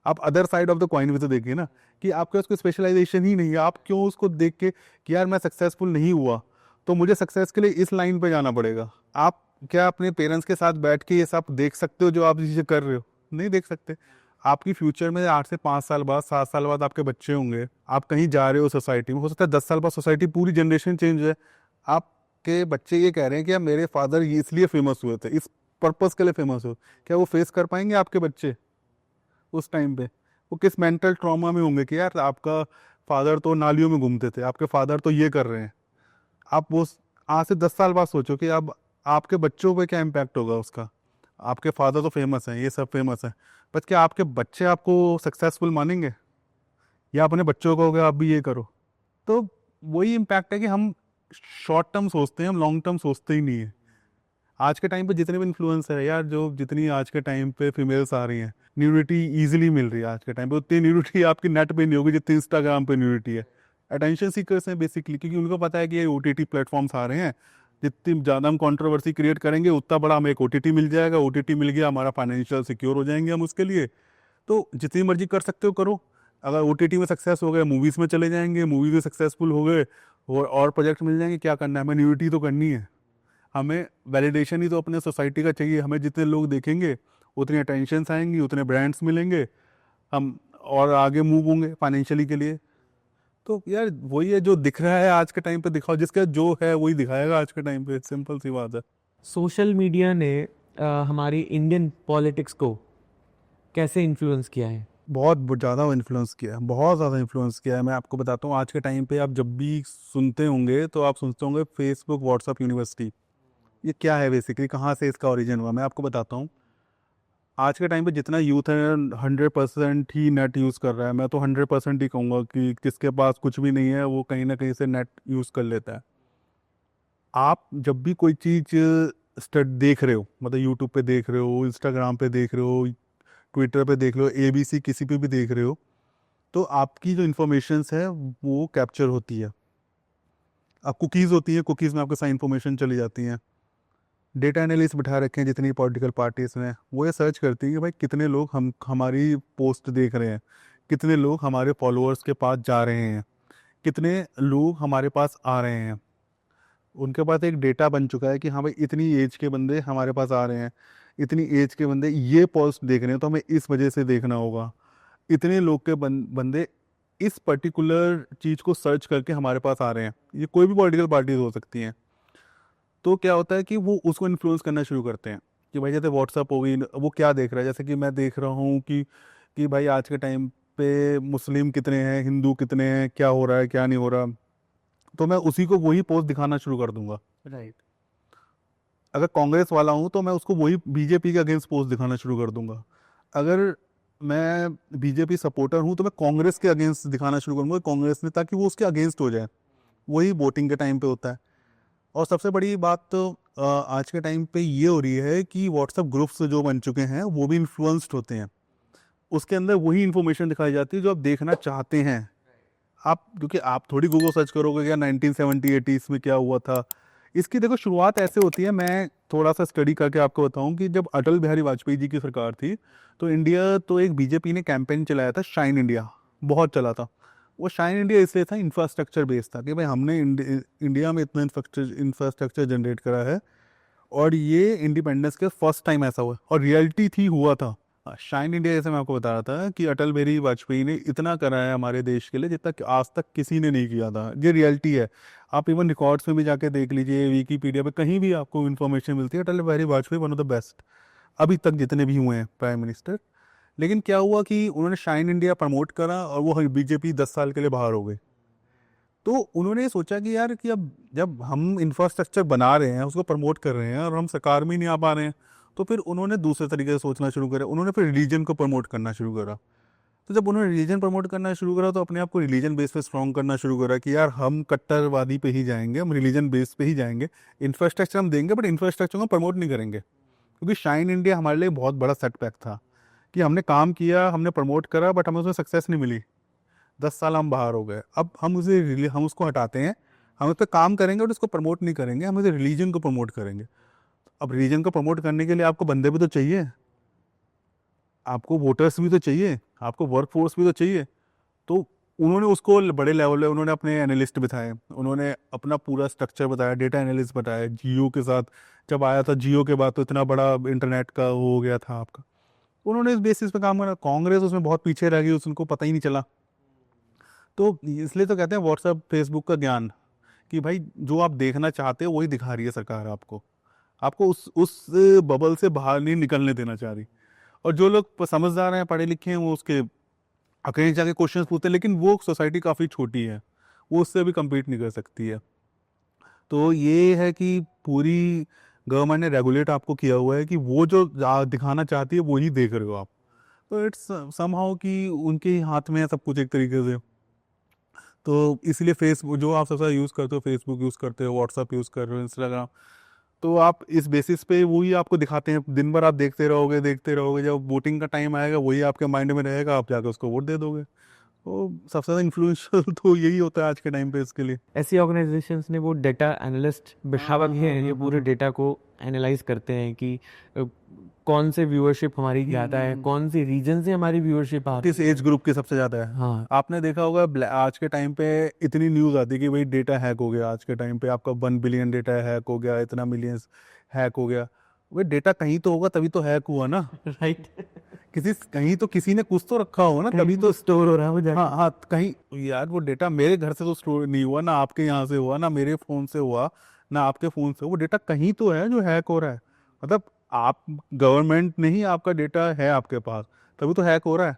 आप other side of the coin भी तो देखिए ना, कि आपके पास कोई स्पेशलाइजेशन ही नहीं है, आप क्यों उसको देख के कि यार मैं सक्सेसफुल नहीं हुआ तो मुझे सक्सेस के लिए इस लाइन पे जाना पड़ेगा। आप क्या अपने पेरेंट्स के साथ बैठ के ये सब देख सकते हो जो आप चीज़ें कर रहे हो? नहीं देख सकते। आपकी फ्यूचर में 8 से 5 साल बाद, 7 साल बाद आपके बच्चे होंगे, आप कहीं जा रहे हो सोसाइटी में, हो सकता है 10 साल बाद सोसाइटी पूरी जनरेशन चेंज है। आपके बच्चे ये कह रहे हैं कि यार मेरे फादर ये इसलिए फेमस हुए थे, इस पर्पस के लिए फेमस हो, क्या वो फेस कर पाएंगे आपके बच्चे उस टाइम पे? वो किस मेंटल ट्रॉमा में होंगे कि यार आपका फादर तो नालियों में घूमते थे, आपके फादर तो ये कर रहे हैं। आप वो आज से 10 साल बाद सोचो कि अब आपके बच्चों पे क्या इम्पैक्ट होगा उसका। आपके फादर तो फेमस हैं, ये सब फेमस है, बट क्या आपके बच्चे आपको सक्सेसफुल मानेंगे? या अपने बच्चों को कहोगे आप भी ये करो? तो वही इम्पैक्ट है कि हम शॉर्ट टर्म सोचते हैं, हम लॉन्ग टर्म सोचते ही नहीं है। आज के टाइम पे जितने भी इन्फ्लुएंसर है यार, जो जितनी आज के टाइम पे फीमेल्स आ रही हैं, न्यूडिटी इजीली मिल रही है आज के टाइम पे, उतनी न्यूडिटी आपकी नेट पे नहीं होगी जितनी इंस्टाग्राम पे न्यूडिटी है। अटेंशन सीकर्स हैं बेसिकली, क्योंकि उनको पता है कि ये ओटीटी प्लेटफॉर्म्स आ रहे हैं, जितनी ज़्यादा हम कंट्रोवर्सी क्रिएट करेंगे उतना बड़ा हमें एक ओटीटी मिल जाएगा, ओटीटी मिल गया हमारा फाइनेंशियल सिक्योर हो जाएंगे हम उसके लिए। तो जितनी मर्जी कर सकते हो करो। अगर ओटीटी में सक्सेस हो गए, मूवीज़ में चले जाएंगे, मूवीज़ में सक्सेसफुल हो गए और प्रोजेक्ट मिल जाएंगे, क्या करना है, हमें न्यूडिटी तो करनी है। हमें वैलिडेशन ही तो अपने सोसाइटी का चाहिए। हमें जितने लोग देखेंगे उतनी अटेंशन्स आएंगी, उतने ब्रांड्स मिलेंगे, हम और आगे मूव होंगे फाइनेंशियली के लिए। तो यार वही है, जो दिख रहा है आज के टाइम पे दिखाओ, जिसका जो है वही दिखाएगा आज के टाइम पे, सिंपल सी बात है। सोशल मीडिया ने हमारी इंडियन पॉलिटिक्स को कैसे इन्फ्लुएंस किया है? बहुत ज़्यादा इन्फ्लुएंस किया है, बहुत ज़्यादा इन्फ्लुएंस किया है। मैं आपको बताता हूँ, आज के टाइम पे आप जब भी सुनते होंगे तो आप सुनते होंगे फेसबुक व्हाट्सअप यूनिवर्सिटी। ये क्या है बेसिकली, कहाँ से इसका ओरिजिन हुआ, मैं आपको बताता हूँ। आज के टाइम पे जितना यूथ है 100% ही नेट यूज़ कर रहा है। मैं तो 100% ही कहूँगा कि जिसके पास कुछ भी नहीं है वो कहीं ना कहीं से नेट यूज़ कर लेता है। आप जब भी कोई चीज़ स्टड देख रहे हो, मतलब यूट्यूब पे देख रहे हो, इंस्टाग्राम पे देख रहे हो, ट्विटर पे देख रहे हो, एबीसी किसी पे भी देख रहे हो, तो आपकी जो इन्फॉर्मेशंस है वो कैप्चर होती है। अब कुकीज़ होती हैं, कुकीज़ में आपके सारी इन्फॉर्मेशन चली जाती हैं। डेटा एनालिस्ट बिठा रखे हैं जितनी पॉलिटिकल पार्टीज में, वो ये सर्च करती है कि भाई कितने लोग हमारी पोस्ट देख रहे हैं, कितने लोग हमारे फॉलोअर्स के पास जा रहे हैं, कितने लोग हमारे पास आ रहे हैं। उनके पास एक डेटा बन चुका है कि हाँ भाई इतनी एज के बंदे हमारे पास आ रहे हैं, इतनी एज के बंदे ये पोस्ट देख रहे हैं तो हमें इस वजह से देखना होगा। इतने लोग के बंदे इस पर्टिकुलर चीज़ को सर्च करके हमारे पास आ रहे हैं। ये कोई भी पॉलिटिकल पार्टीज हो सकती हैं। तो क्या होता है कि वो उसको इन्फ्लुएंस करना शुरू करते हैं कि भाई जैसे व्हाट्सअप हो गई, वो क्या देख रहा है, जैसे कि मैं देख रहा हूँ कि भाई आज के टाइम पे मुस्लिम कितने हैं, हिंदू कितने हैं, क्या हो रहा है क्या नहीं हो रहा, तो मैं उसी को वही पोस्ट दिखाना शुरू कर दूंगा। राइट। अगर कांग्रेस वाला हूँ तो मैं उसको वही बीजेपी के अगेंस्ट पोस्ट दिखाना शुरू कर दूंगा। अगर मैं बीजेपी सपोर्टर हूँ तो मैं कांग्रेस के अगेंस्ट दिखाना शुरू करूंगा कांग्रेस ने, ताकि वो उसके अगेंस्ट हो जाए। वही वोटिंग के टाइम पे होता है। और सबसे बड़ी बात तो आज के टाइम पे ये हो रही है कि व्हाट्सएप ग्रुप्स जो बन चुके हैं वो भी इन्फ्लुएंस्ड होते हैं। उसके अंदर वही इन्फॉर्मेशन दिखाई जाती है जो आप देखना चाहते हैं। आप, क्योंकि आप थोड़ी गूगल सर्च करोगे क्या 1970 80s में क्या हुआ था। इसकी देखो शुरुआत ऐसे होती है, मैं थोड़ा सा स्टडी करके आपको बताऊं कि जब अटल बिहारी वाजपेयी जी की सरकार थी तो इंडिया, तो एक बीजेपी ने कैंपेन चलाया था शाइन इंडिया, बहुत चला था। वो शाइन इंडिया इसलिए था, इंफ्रास्ट्रक्चर बेस्ड था कि भाई हमने इंडिया में इतना इंफ्रास्ट्रक्चर जनरेट करा है और ये इंडिपेंडेंस के फर्स्ट टाइम ऐसा हुआ और रियलिटी थी, हुआ था। शाइन इंडिया, जैसे मैं आपको बता रहा था कि अटल बिहारी वाजपेयी ने इतना करा है हमारे देश के लिए जितना कि आज तक किसी ने नहीं किया था। ये रियलिटी है। आप इवन रिकॉर्ड्स में भी जाके देख लीजिए, विकीपीडिया पे कहीं भी आपको इन्फॉर्मेशन मिलती है, Atal Bihari Vajpayee one of the best अभी तक जितने भी हुए हैं प्राइम मिनिस्टर। लेकिन क्या हुआ कि उन्होंने शाइन इंडिया प्रमोट करा और वो बीजेपी 10 साल के लिए बाहर हो गई। तो उन्होंने सोचा कि यार कि अब जब हम इंफ्रास्ट्रक्चर बना रहे हैं, उसको प्रमोट कर रहे हैं और हम सरकार में ही नहीं आ पा रहे हैं, तो फिर उन्होंने दूसरे तरीके से सोचना शुरू करा। उन्होंने फिर रिलीजन को प्रमोट करना शुरू करा। तो जब उन्होंने रिलीजन प्रमोट करना शुरू करा तो अपने आप को रिलीजन बेस पे स्ट्रॉन्ग करना शुरू करा कि यार हम कट्टरवादी पे ही जाएंगे, हम रिलीजन बेस पे ही जाएंगे, इंफ्रास्ट्रक्चर हम देंगे बट इंफ्रास्ट्रक्चर को प्रमोट नहीं करेंगे। क्योंकि शाइन इंडिया हमारे लिए बहुत बड़ा सेटबैक था कि हमने काम किया, हमने प्रमोट करा, बट हमें उसमें सक्सेस नहीं मिली। 10 साल हम बाहर हो गए, अब हम उसको हटाते हैं, हम उस पर काम करेंगे और उसको प्रमोट नहीं करेंगे, हम उसे रिलीजन को प्रमोट करेंगे। अब रिलीजन को प्रमोट करने के लिए आपको बंदे भी तो चाहिए, आपको वोटर्स भी तो चाहिए, आपको वर्क फोर्स भी तो चाहिए। तो उन्होंने उसको बड़े लेवल पे उन्होंने अपने एनालिस्ट बिठाए, उन्होंने अपना पूरा स्ट्रक्चर बताया, डेटा एनालिस्ट बताया। जियो के साथ जब आया था, जियो के बाद तो इतना बड़ा इंटरनेट का हो गया था आपका, उन्होंने इस बेसिस पे काम करा। कांग्रेस उसमें बहुत पीछे रह गई, उनको पता ही नहीं चला। तो इसलिए तो कहते हैं व्हाट्सएप फेसबुक का ज्ञान, कि भाई जो आप देखना चाहते हो वही दिखा रही है सरकार आपको, आपको उस बबल से बाहर नहीं निकलने देना चाह रही। और जो लोग समझदार हैं, पढ़े लिखे हैं, वो उसके अकेले जाके क्वेश्चन पूछते हैं, लेकिन वो सोसाइटी काफ़ी छोटी है, वो उससे भी compete नहीं कर सकती है। तो ये है कि पूरी गवर्नमेंट ने रेगुलेट आपको किया हुआ है कि वो जो दिखाना चाहती है वही देख रहे हो आप। तो इट्स समहाउ कि उनके ही हाथ में है सब कुछ एक तरीके से। तो इसलिए फेसबुक जो आप सबसे यूज़ करते हो, फेसबुक यूज़ करते हो, व्हाट्सअप यूज़ कर रहे हो, इंस्टाग्राम, तो आप इस बेसिस पे वही आपको दिखाते हैं। दिन भर आप देखते रहोगे, जब वोटिंग का टाइम आएगा वही आपके माइंड में रहेगा, आप जाकर उसको वोट दे दोगे। तो सबसे ज़्यादा इन्फ्लुएंशियल तो यही होता है आज के टाइम पे इसके लिए। ऐसी ऑर्गेनाइजेशंस ने वो डेटा एनालिस्ट बिठावा भी है, ये पूरे डेटा को एनालाइज करते हैं कि कौन से व्यूअरशिप हमारी ज़्यादा है, कौन सी रीजन से हमारी व्यूअरशिप आ किस रही है। एज ग्रुप की सबसे ज़्यादा है। हाँ, आपने देखा होगा आज के टाइम पे इतनी न्यूज़ आती है कि भाई डेटा हैक हो गया, आज के टाइम पे आपका 1 बिलियन डेटा हैक हो गया, इतना मिलियंस हैक हो गया। भाई डेटा कहीं तो होगा तभी तो हैक हुआ ना, राइट। कहीं तो किसी ने कुछ तो रखा होगा ना, कहीं तभी तो तो। स्टोर हो रहा है वो जाके। हाँ हाँ, कहीं यार वो डेटा मेरे घर से तो स्टोर नहीं हुआ ना, आपके यहाँ से हुआ ना, मेरे फ़ोन से हुआ ना, आपके फ़ोन से। वो डेटा कहीं तो है जो हैक हो रहा है। मतलब आप गवर्नमेंट नहीं, आपका डेटा है आपके पास, तभी तो हैक हो रहा है।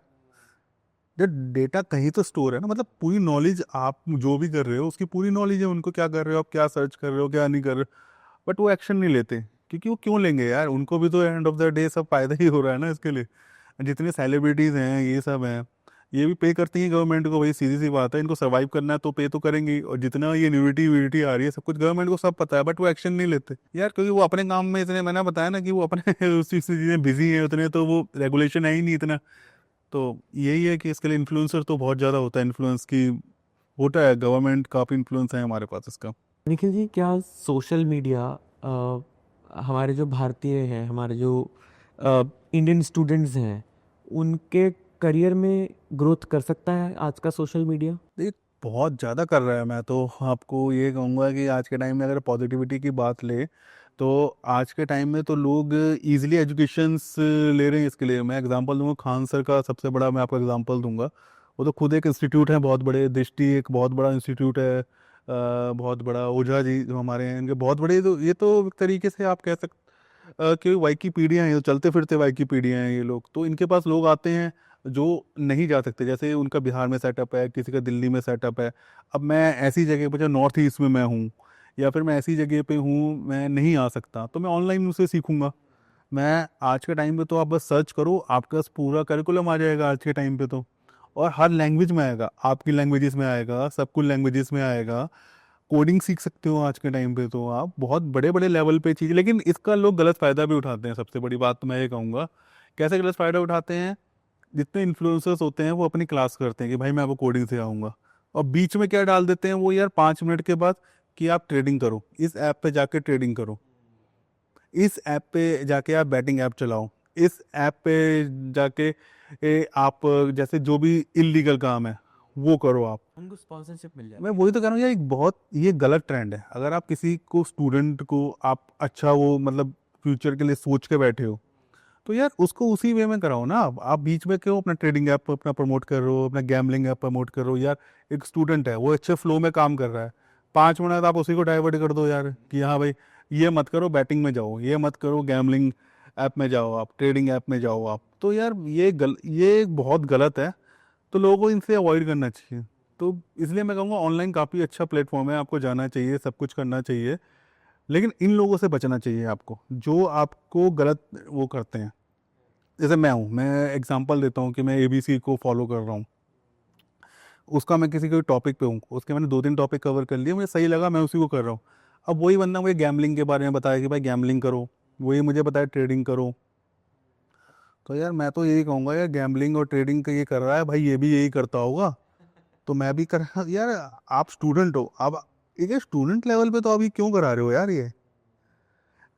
जब डेटा कहीं तो स्टोर है ना, मतलब पूरी नॉलेज आप जो भी कर रहे हो उसकी पूरी नॉलेज है उनको, क्या कर रहे हो आप, क्या सर्च कर रहे हो, क्या नहीं कर रहे हो। बट वो एक्शन नहीं लेते, क्योंकि वो क्यों लेंगे यार, उनको भी तो एंड ऑफ द डे सब फायदा ही हो रहा है ना इसके लिए। जितने सेलिब्रिटीज़ हैं ये सब हैं, ये भी पे करती हैं गवर्नमेंट को, भाई सीधी सी बात है, इनको सर्वाइव करना है तो पे तो करेंगी। और जितना ये न्यूडिटी व्यूडिटी आ रही है सब कुछ गवर्नमेंट को सब पता है, बट वो एक्शन नहीं लेते यार, क्योंकि वो अपने काम में इतने, मैंने बताया ना कि वो अपने उस चीज़ से चीज़ें बिजी हैं उतने, तो वो रेगुलेशन है ही नहीं इतना। तो यही है कि इसके लिए इन्फ्लुएंसर तो बहुत ज़्यादा होता है, इन्फ्लुएंस की होता है, गवर्नमेंट काफ़ी इन्फ्लुएंस है हमारे पास इसका। निखिल जी, क्या सोशल मीडिया हमारे जो भारतीय हैं, हमारे जो इंडियन स्टूडेंट्स हैं, उनके करियर में ग्रोथ कर सकता है आज का सोशल मीडिया? देख, बहुत ज़्यादा कर रहा है। मैं तो आपको ये कहूँगा कि आज के टाइम में अगर पॉजिटिविटी की बात ले, तो आज के टाइम में तो लोग इजीली एजुकेशंस ले रहे हैं। इसके लिए मैं एग्जांपल दूंगा, खान सर का सबसे बड़ा मैं आपको एग्जांपल दूंगा। वो तो खुद एक इंस्टीट्यूट है बहुत बड़े, दृष्टि एक बहुत बड़ा इंस्टीट्यूट है, बहुत बड़ा। ओझा जी जो हमारे हैं, इनके बहुत बड़े, तो ये तो एक तरीके से आप कह सकते कि वाइकीपीडिया हैं, चलते फिरते वाइकीपीडिया हैं ये लोग। तो इनके पास लोग आते हैं जो नहीं जा सकते, जैसे उनका बिहार में सेटअप है, किसी का दिल्ली में सेटअप है। अब मैं ऐसी जगह पर, जो नॉर्थ ईस्ट में मैं हूँ, या फिर मैं ऐसी जगह पे हूँ मैं नहीं आ सकता, तो मैं ऑनलाइन उसे सीखूंगा। मैं आज के टाइम पे तो आप बस सर्च करो, आपके पास पूरा करिकुलम आ जाएगा आज के टाइम पे तो। और हर लैंग्वेज में आएगा, आपकी लैंग्वेजेस में आएगा, सब कुछ लैंग्वेजेस में आएगा। कोडिंग सीख सकते हो आज के टाइम पे तो आप, बहुत बड़े बड़े लेवल पे चीज़। लेकिन इसका लोग गलत फ़ायदा भी उठाते हैं, सबसे बड़ी बात तो मैं ये कहूँगा। कैसे गलत फ़ायदा उठाते हैं? जितने इन्फ्लुएंसर्स होते हैं वो अपनी क्लास करते हैं कि भाई मैं आपको कोडिंग से आऊँगा, और बीच में क्या डाल देते हैं वो यार, 5 मिनट के बाद, कि आप ट्रेडिंग करो, इस ऐप पे जाके ट्रेडिंग करो, इस ऐप पे जाके आप बैटिंग ऐप चलाओ, इस ऐप पे जाके आप जैसे जो भी इलीगल काम है वो करो आप। उनको स्पॉन्सरशिप मिल मैं जाती वही तो कह रहा हूँ यार, एक बहुत ये गलत ट्रेंड है। अगर आप किसी को, स्टूडेंट को आप अच्छा वो मतलब फ्यूचर के लिए सोच के बैठे हो, तो यार उसको उसी वे में कराओ ना। आप बीच में क्यों अपना ट्रेडिंग ऐप अपना प्रमोट कर रहे हो, अपना गैम्बलिंग ऐप प्रमोट कर रहे हो यार? एक स्टूडेंट है, वो अच्छे फ्लो में काम कर रहा है, 5 मिनट आप उसी को डाइवर्ट कर दो यार, कि हाँ भाई ये मत करो, बैटिंग में जाओ, ये मत करो, गैम्बलिंग ऐप में जाओ, आप ट्रेडिंग ऐप में जाओ आप। तो यार ये बहुत गलत है, तो लोगों को इनसे अवॉइड करना चाहिए। तो इसलिए मैं कहूँगा ऑनलाइन काफ़ी अच्छा प्लेटफॉर्म है, आपको जाना चाहिए, सब कुछ करना चाहिए, लेकिन इन लोगों से बचना चाहिए आपको, जो आपको गलत वो करते हैं। जैसे मैं एग्जांपल देता हूँ कि मैं ABC को फॉलो कर रहा हूँ, उसका मैं किसी कोई टॉपिक पे हूँ, उसके मैंने 2-3 टॉपिक कवर कर लिए, मुझे सही लगा, मैं उसी को कर रहा हूँ। अब वही बंदा मुझे गैम्बलिंग के बारे में बताया कि भाई गैम्बलिंग करो, वही मुझे बताया ट्रेडिंग करो, तो यार मैं तो यही कहूँगा यार, गैम्बलिंग और ट्रेडिंग का ये कर रहा है भाई, ये भी यही करता होगा तो मैं भी कर यार। आप स्टूडेंट हो, आप एक स्टूडेंट लेवल पे तो अभी क्यों करा रहे हो यार ये?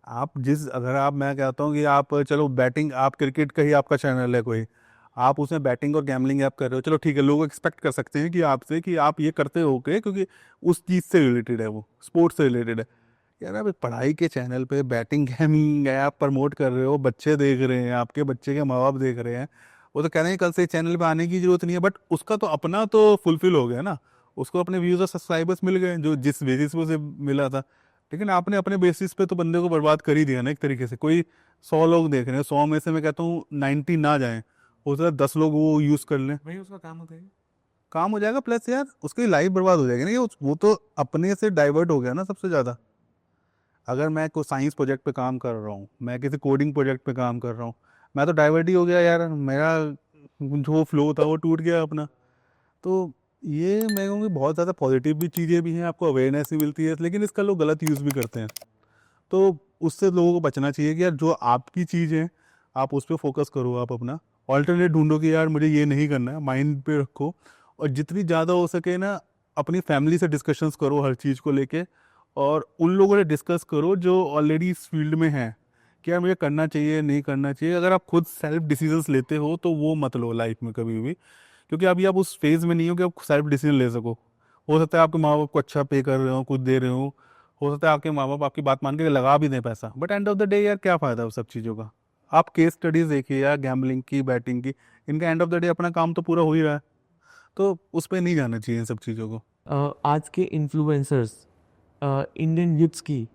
आप जिस अगर आप मैं कहता हूँ कि आप चलो बैटिंग, आप क्रिकेट का ही आपका चैनल है कोई, आप उसमें बैटिंग और गैमलिंग आप कर रहे हो, चलो ठीक है, लोग एक्सपेक्ट कर सकते हैं कि आपसे कि आप ये करते हो के, क्योंकि उस चीज़ से रिलेटेड है, वो स्पोर्ट्स से रिलेटेड है। यार आप एक पढ़ाई के चैनल पे बैटिंग गैमिंग है आप प्रमोट कर रहे हो, बच्चे देख रहे हैं, आपके बच्चे के माँ बाप देख रहे हैं, वो तो कह रहे हैं कल से चैनल पे आने की जरूरत नहीं है, बट उसका तो अपना तो फुलफिल हो गया ना, उसको अपने व्यूज और सब्सक्राइबर्स मिल गए जो जिस बेसिस पे उसे मिला था। लेकिन आपने अपने बेसिस पे तो बंदे को बर्बाद कर ही दिया ना एक तरीके से। कोई 100 लोग देख रहे हैं, 100 में से मैं कहता हूँ 90 ना जाएं, हो सकता है 10 लोग वो यूज कर लें, वही उसका काम होता है। काम हो जाएगा, प्लस यार उसकी लाइफ बर्बाद हो जाएगी ना, वो तो अपने से डाइवर्ट हो गया ना सबसे ज्यादा। अगर मैं कोई साइंस प्रोजेक्ट पे काम कर रहा हूँ, मैं किसी कोडिंग प्रोजेक्ट पे काम कर रहा हूँ, मैं तो डाइवर्ट ही हो गया यार, मेरा जो फ्लो था वो टूट गया अपना। तो ये मैं कहूँगी बहुत ज़्यादा पॉजिटिव भी चीज़ें भी हैं, आपको अवेयरनेस भी मिलती है, लेकिन इसका लोग गलत यूज़ भी करते हैं। तो उससे लोगों को बचना चाहिए कि यार जो आपकी चीज़ है आप उस पर फोकस करो, आप अपना ऑल्टरनेट ढूंढो कि यार मुझे ये नहीं करना है, माइंड पे रखो, और जितनी ज़्यादा हो सके ना अपनी फैमिली से डिस्कशंस करो हर चीज़ को लेके, और उन लोगों से डिस्कस करो जो ऑलरेडी इस फील्ड में हैं कि यार मुझे करना चाहिए नहीं करना चाहिए। अगर आप खुद सेल्फ डिसीजंस लेते हो तो वो मत लो लाइफ में कभी भी, क्योंकि अभी आप उस फेज में नहीं हो कि आप सेल्फ डिसीजन ले सको। हो सकता है आपके माँ बाप को अच्छा पे कर रहे हो, कुछ दे रहे हो सकता है आपके माँ बाप आपकी बात मान के लगा भी दें पैसा, but end of the day यार क्या फ़ायदा उस सब चीज़ों का? आप केस स्टडीज़ देखिए यार, गैम्बलिंग की, बैटिंग की, इनका एंड ऑफ द डे अपना काम तो पूरा हो ही रहा है, तो उस पर नहीं जाना चाहिए इन सब चीज़ों को। आज के इन्फ्लुएंसर्स, इंडियन यूथ्स की,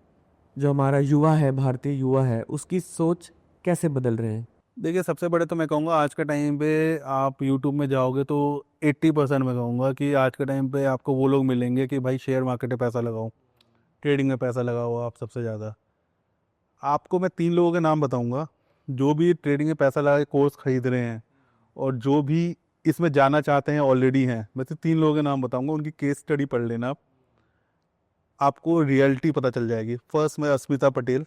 जो हमारा युवा है, भारतीय युवा है, उसकी सोच कैसे बदल रहे हैं? देखिए सबसे बड़े तो मैं कहूँगा आज के टाइम पे आप यूट्यूब में जाओगे तो 80% मैं कहूँगा कि आज के टाइम पे आपको वो लोग मिलेंगे कि भाई शेयर मार्केट में पैसा लगाओ, ट्रेडिंग में पैसा लगाओ आप सबसे ज़्यादा। आपको मैं 3 लोगों के नाम बताऊंगा जो भी ट्रेडिंग में पैसा लगा के कोर्स खरीद रहे हैं, और जो भी इसमें जाना चाहते हैं ऑलरेडी हैं। मैं तो 3 लोगों के नाम बताऊंगा, उनकी केस स्टडी पढ़ लेना आप, आपको रियलिटी पता चल जाएगी। फर्स्ट में अस्मिता पटेल,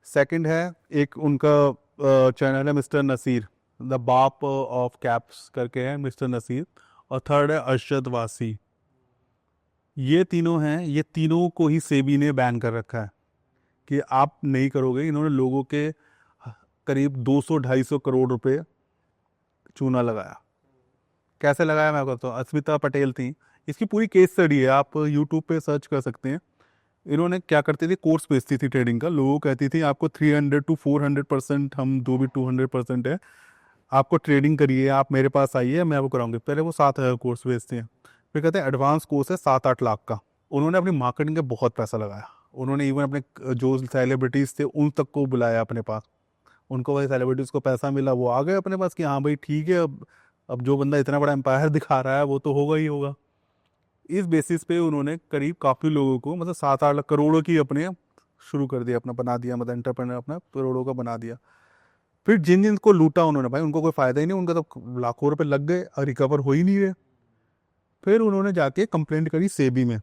सेकंड है एक उनका चैनल है मिस्टर नसीर, द बाप ऑफ कैप्स करके है मिस्टर नसीर, और थर्ड है अरशद वासी। ये तीनों हैं, ये तीनों को ही सेबी ने बैन कर रखा है कि आप नहीं करोगे। इन्होंने लोगों के करीब 200-250 करोड़ रुपए चूना लगाया। कैसे लगाया मैं कहता हूँ, अस्मिता पटेल थी, इसकी पूरी केस स्टडी है, आप यूट्यूब पे सर्च कर सकते हैं। इन्होंने क्या करती थी, कोर्स बेचती थी ट्रेडिंग का, लोगों को कहती थी आपको 300 to 400%, हम जो भी 200% है, आपको ट्रेडिंग करिए, आप मेरे पास आइए मैं आपको कराऊंगी। पहले वो 7,000 कोर्स बेचते हैं, फिर कहते हैं एडवांस कोर्स है 7-8 लाख का। उन्होंने अपनी मार्केटिंग का बहुत पैसा लगाया, उन्होंने इवन अपने जो सेलिब्रिटीज़ थे उन तक को बुलाया अपने पास, उनको वही सेलिब्रिटीज़ को पैसा मिला, वो आ गए अपने पास कि हाँ भाई ठीक है, अब जो बंदा इतना बड़ा एम्पायर दिखा रहा है वो तो होगा ही होगा। इस बेसिस पे उन्होंने करीब काफ़ी लोगों को, मतलब 7-8 लाख करोड़ों की अपने शुरू कर दिया, अपना बना दिया, मतलब एंटरप्रेन्योर अपना करोड़ों का बना दिया। फिर जिन जिन को लूटा उन्होंने, भाई उनको कोई फायदा ही नहीं, उनका तो लाखों रुपए लग गए और रिकवर हो ही नहीं रहे। फिर उन्होंने जाके कंप्लेंट करी सेबी में,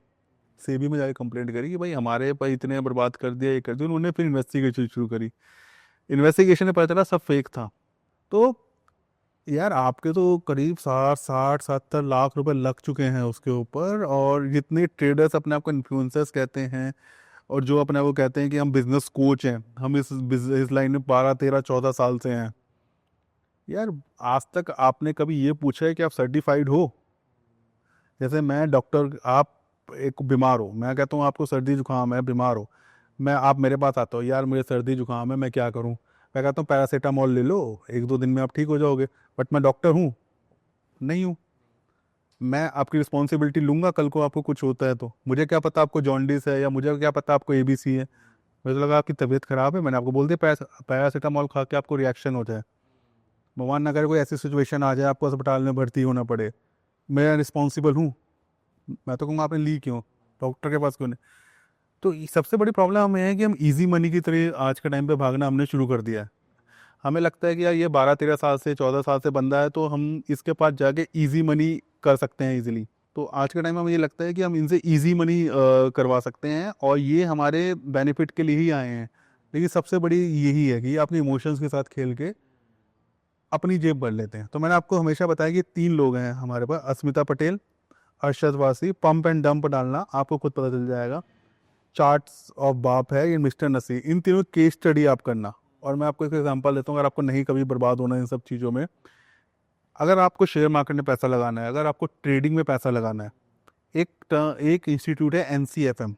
सेबी में जाके कंप्लेंट करी कि भाई हमारे पर इतने बर्बाद कर दिया, ये कर दिया। उन्होंने फिर इन्वेस्टिगेशन शुरू करी, इन्वेस्टिगेशन में पता चला सब फेक था। तो यार आपके तो करीब 60-70 लाख रुपए लग चुके हैं उसके ऊपर, और जितने ट्रेडर्स अपने आप को इन्फ्लुएंसर्स कहते हैं, और जो अपने आप को कहते हैं कि हम बिजनेस कोच हैं, हम इस लाइन में 12-13-14 साल से हैं, यार आज तक आपने कभी ये पूछा है कि आप सर्टिफाइड हो? जैसे मैं डॉक्टर, आप एक बीमार हो, मैं कहता हूँ आपको सर्दी जुकाम है, बीमार हो, मैं आप मेरे पास आता हो, यार मुझे सर्दी जुकाम है मैं क्या करूँ, मैं कहता हूँ पैरासीटामोल ले लो, 1-2 दिन में आप ठीक हो जाओगे, बट मैं डॉक्टर हूँ नहीं हूँ। मैं आपकी रिस्पॉन्सिबिलिटी लूंगा कल को आपको कुछ होता है तो? मुझे क्या पता आपको जॉन्डिस है, या मुझे क्या पता आपको ABC है? मुझे तो लगा आपकी तबीयत खराब है, मैंने आपको बोल दिया पैरासीटामोल खा के आपको रिएक्शन हो जाए, भगवान ना करे कोई ऐसी सिचुएशन आ जाए आपको अस्पताल में भर्ती होना पड़े, मैं रिस्पॉन्सिबल हूँ? मैं तो कहूँगा आपने ली क्यों, डॉक्टर के पास क्यों नहीं? तो सबसे बड़ी प्रॉब्लम हमें है कि हम इजी मनी की तरह आज के टाइम पे भागना हमने शुरू कर दिया है। हमें लगता है कि यार ये 12-13 साल से 14 साल से बंदा है तो हम इसके पास जाके इजी मनी कर सकते हैं इजीली। तो आज के टाइम में मुझे लगता है कि हम इनसे इजी मनी करवा सकते हैं और ये हमारे बेनिफिट के लिए ही आए हैं। लेकिन सबसे बड़ी यही है कि ये अपने इमोशंस के साथ खेल के अपनी जेब भर लेते हैं। तो मैंने आपको हमेशा बताया कि 3 लोग हैं हमारे पास, अस्मिता पटेल, अरशद वासी, पंप एंड डंप डालना आपको खुद पता चल जाएगा। चार्ट्स ऑफ बाप है, ये मिस्टर नसीर, इन तीनों केस स्टडी आप करना। और मैं आपको एक एग्जांपल देता हूँ, अगर आपको नहीं कभी बर्बाद होना है इन सब चीज़ों में, अगर आपको शेयर मार्केट में पैसा लगाना है, अगर आपको ट्रेडिंग में पैसा लगाना है, एक इंस्टीट्यूट है NCFM।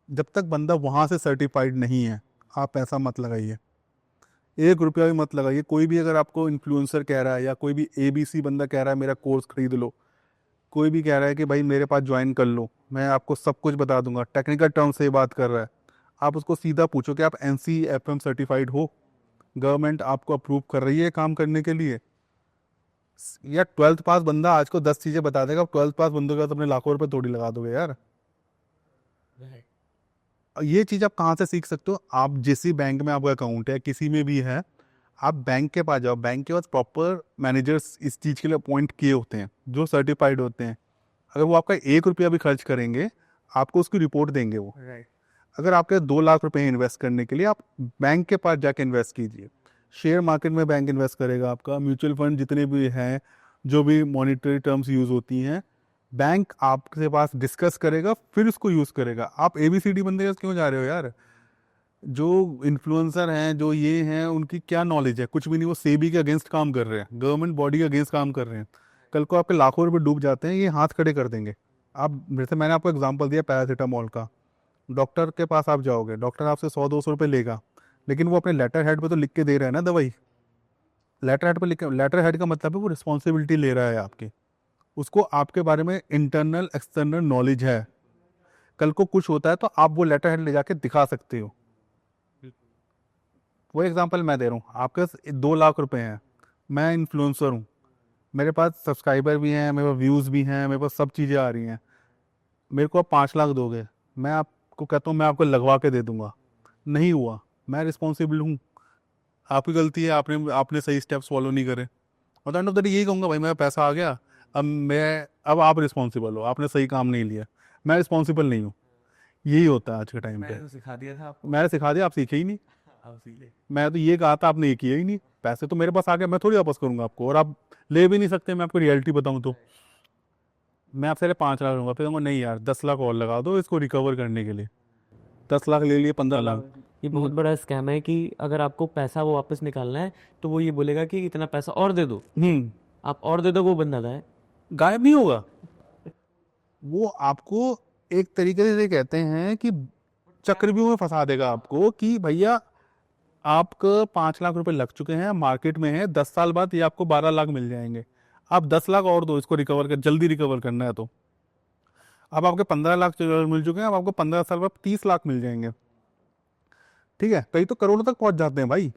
जब तक बंदा वहाँ से सर्टिफाइड नहीं है आप पैसा मत लगाइए, 1 रुपया भी मत लगाइए। कोई भी अगर आपको इन्फ्लुएंसर कह रहा है या कोई भी ABC बंदा कह रहा है मेरा कोर्स खरीद लो, कोई भी कह रहा है कि भाई मेरे पास ज्वाइन कर लो, मैं आपको सब कुछ बता दूंगा, टेक्निकल टर्म से बात कर रहा है, आप उसको सीधा पूछो कि आप NCFM सर्टिफाइड हो, गवर्नमेंट आपको अप्रूव कर रही है काम करने के लिए। या 12th पास बंदा आज को 10 चीज़ें बता देगा, 12th पास बंदों के साथ अपने लाखों रुपए थोड़ी लगा दोगे यार। ये चीज़ आप कहाँ से सीख सकते हो? आप जिस भी बैंक में आपका अकाउंट है, किसी में भी है, आप बैंक के पास जाओ, बैंक के पास प्रॉपर मैनेजर्स इस चीज़ के लिए अपॉइंट किए होते हैं जो सर्टिफाइड होते हैं। अगर वो आपका 1 रुपया भी खर्च करेंगे आपको उसकी रिपोर्ट देंगे वो। अगर आपके 2 लाख रुपए इन्वेस्ट करने के लिए आप बैंक के पास जाके इन्वेस्ट कीजिए। शेयर मार्केट में बैंक इन्वेस्ट करेगा आपका, म्यूचुअल फंड जितने भी हैं, जो भी मॉनिटरी टर्म्स यूज़ होती हैं, बैंक आपके पास डिस्कस करेगा फिर उसको यूज़ करेगा। आप ABCD बंदे के पास क्यों जा रहे हो यार? जो इन्फ्लुएंसर हैं, जो ये हैं, उनकी क्या नॉलेज है? कुछ भी नहीं। वो सेबी के अगेंस्ट काम कर रहे हैं, गवर्नमेंट बॉडी के अगेंस्ट काम कर रहे हैं। कल को आपके लाखों रुपए डूब जाते हैं, ये हाथ खड़े कर देंगे। आप जैसे मैंने आपको एग्जांपल दिया पैरासीटामोल का, डॉक्टर के पास आप जाओगे, डॉक्टर आपसे 100-200 रुपये लेगा, लेकिन वो अपने लेटर हेड पे तो लिख के दे रहा है ना दवाई। लेटर हेड पे लिख, लेटर हेड का मतलब है वो रिस्पॉन्सिबिलिटी ले रहा है आपकी, उसको आपके बारे में इंटरनल एक्सटर्नल नॉलेज है। कल को कुछ होता है तो आप वो लेटर हेड ले जाके दिखा सकते हो। वो एग्जांपल मैं दे रहा हूँ, आपके पास 2 लाख रुपए हैं, मैं इन्फ्लुएंसर हूँ, मेरे पास सब्सक्राइबर भी हैं, मेरे पास व्यूज़ भी हैं, मेरे पास सब चीज़ें आ रही हैं, मेरे को आप 5 लाख दोगे, मैं आपको कहता हूँ मैं आपको लगवा के दे दूंगा, नहीं हुआ, मैं रिस्पॉन्सिबल हूँ, आपकी गलती है, आपने आपने सही स्टेप्स फॉलो नहीं करे। और एंड ऑफ द डे यही कहूँगा, भाई मेरा पैसा आ गया, अब आप रिस्पॉन्सिबल हो, आपने सही काम नहीं लिया, मैं रिस्पॉन्सिबल नहीं हूँ। यही होता है आज के टाइम पे। मैंने तो सिखा दिया था आपको। मैंने सिखा दिया, आप सीखे ही नहीं। आप सीखे। मैं तो ये कहा था, आपने ये किया ही नहीं। पैसे तो मेरे पास आ गए, मैं थोड़ी वापस करूंगा आपको, और आप ले भी नहीं सकते। मैं आपको रियलिटी बताऊं तो मैं आपसे 5 लाख लूंगा, फिर कहूँगा नहीं यार 10 लाख और लगा दो इसको रिकवर करने के लिए। 10 लाख ले लिए, 15 लाख। ये बहुत बड़ा स्कैम है कि अगर आपको पैसा वो वापस निकालना है तो वो ये बोलेगा कि इतना पैसा और दे दो, आप और दे दो, वो बंदा था है। गायब नहीं होगा वो। आपको एक तरीके से कहते हैं कि चक्रव्यूह में फंसा देगा आपको कि भैया आपको 5 लाख रुपए लग चुके हैं, मार्केट में है, 10 साल बाद ये आपको 12 लाख मिल जाएंगे, आप 10 लाख और दो इसको रिकवर कर, जल्दी रिकवर करना है तो। अब आपके 15 लाख मिल चुके हैं, अब आपको 15 साल बाद 30 लाख मिल जाएंगे। ठीक है, कई तो करोड़ों तक पहुंच जाते हैं भाई,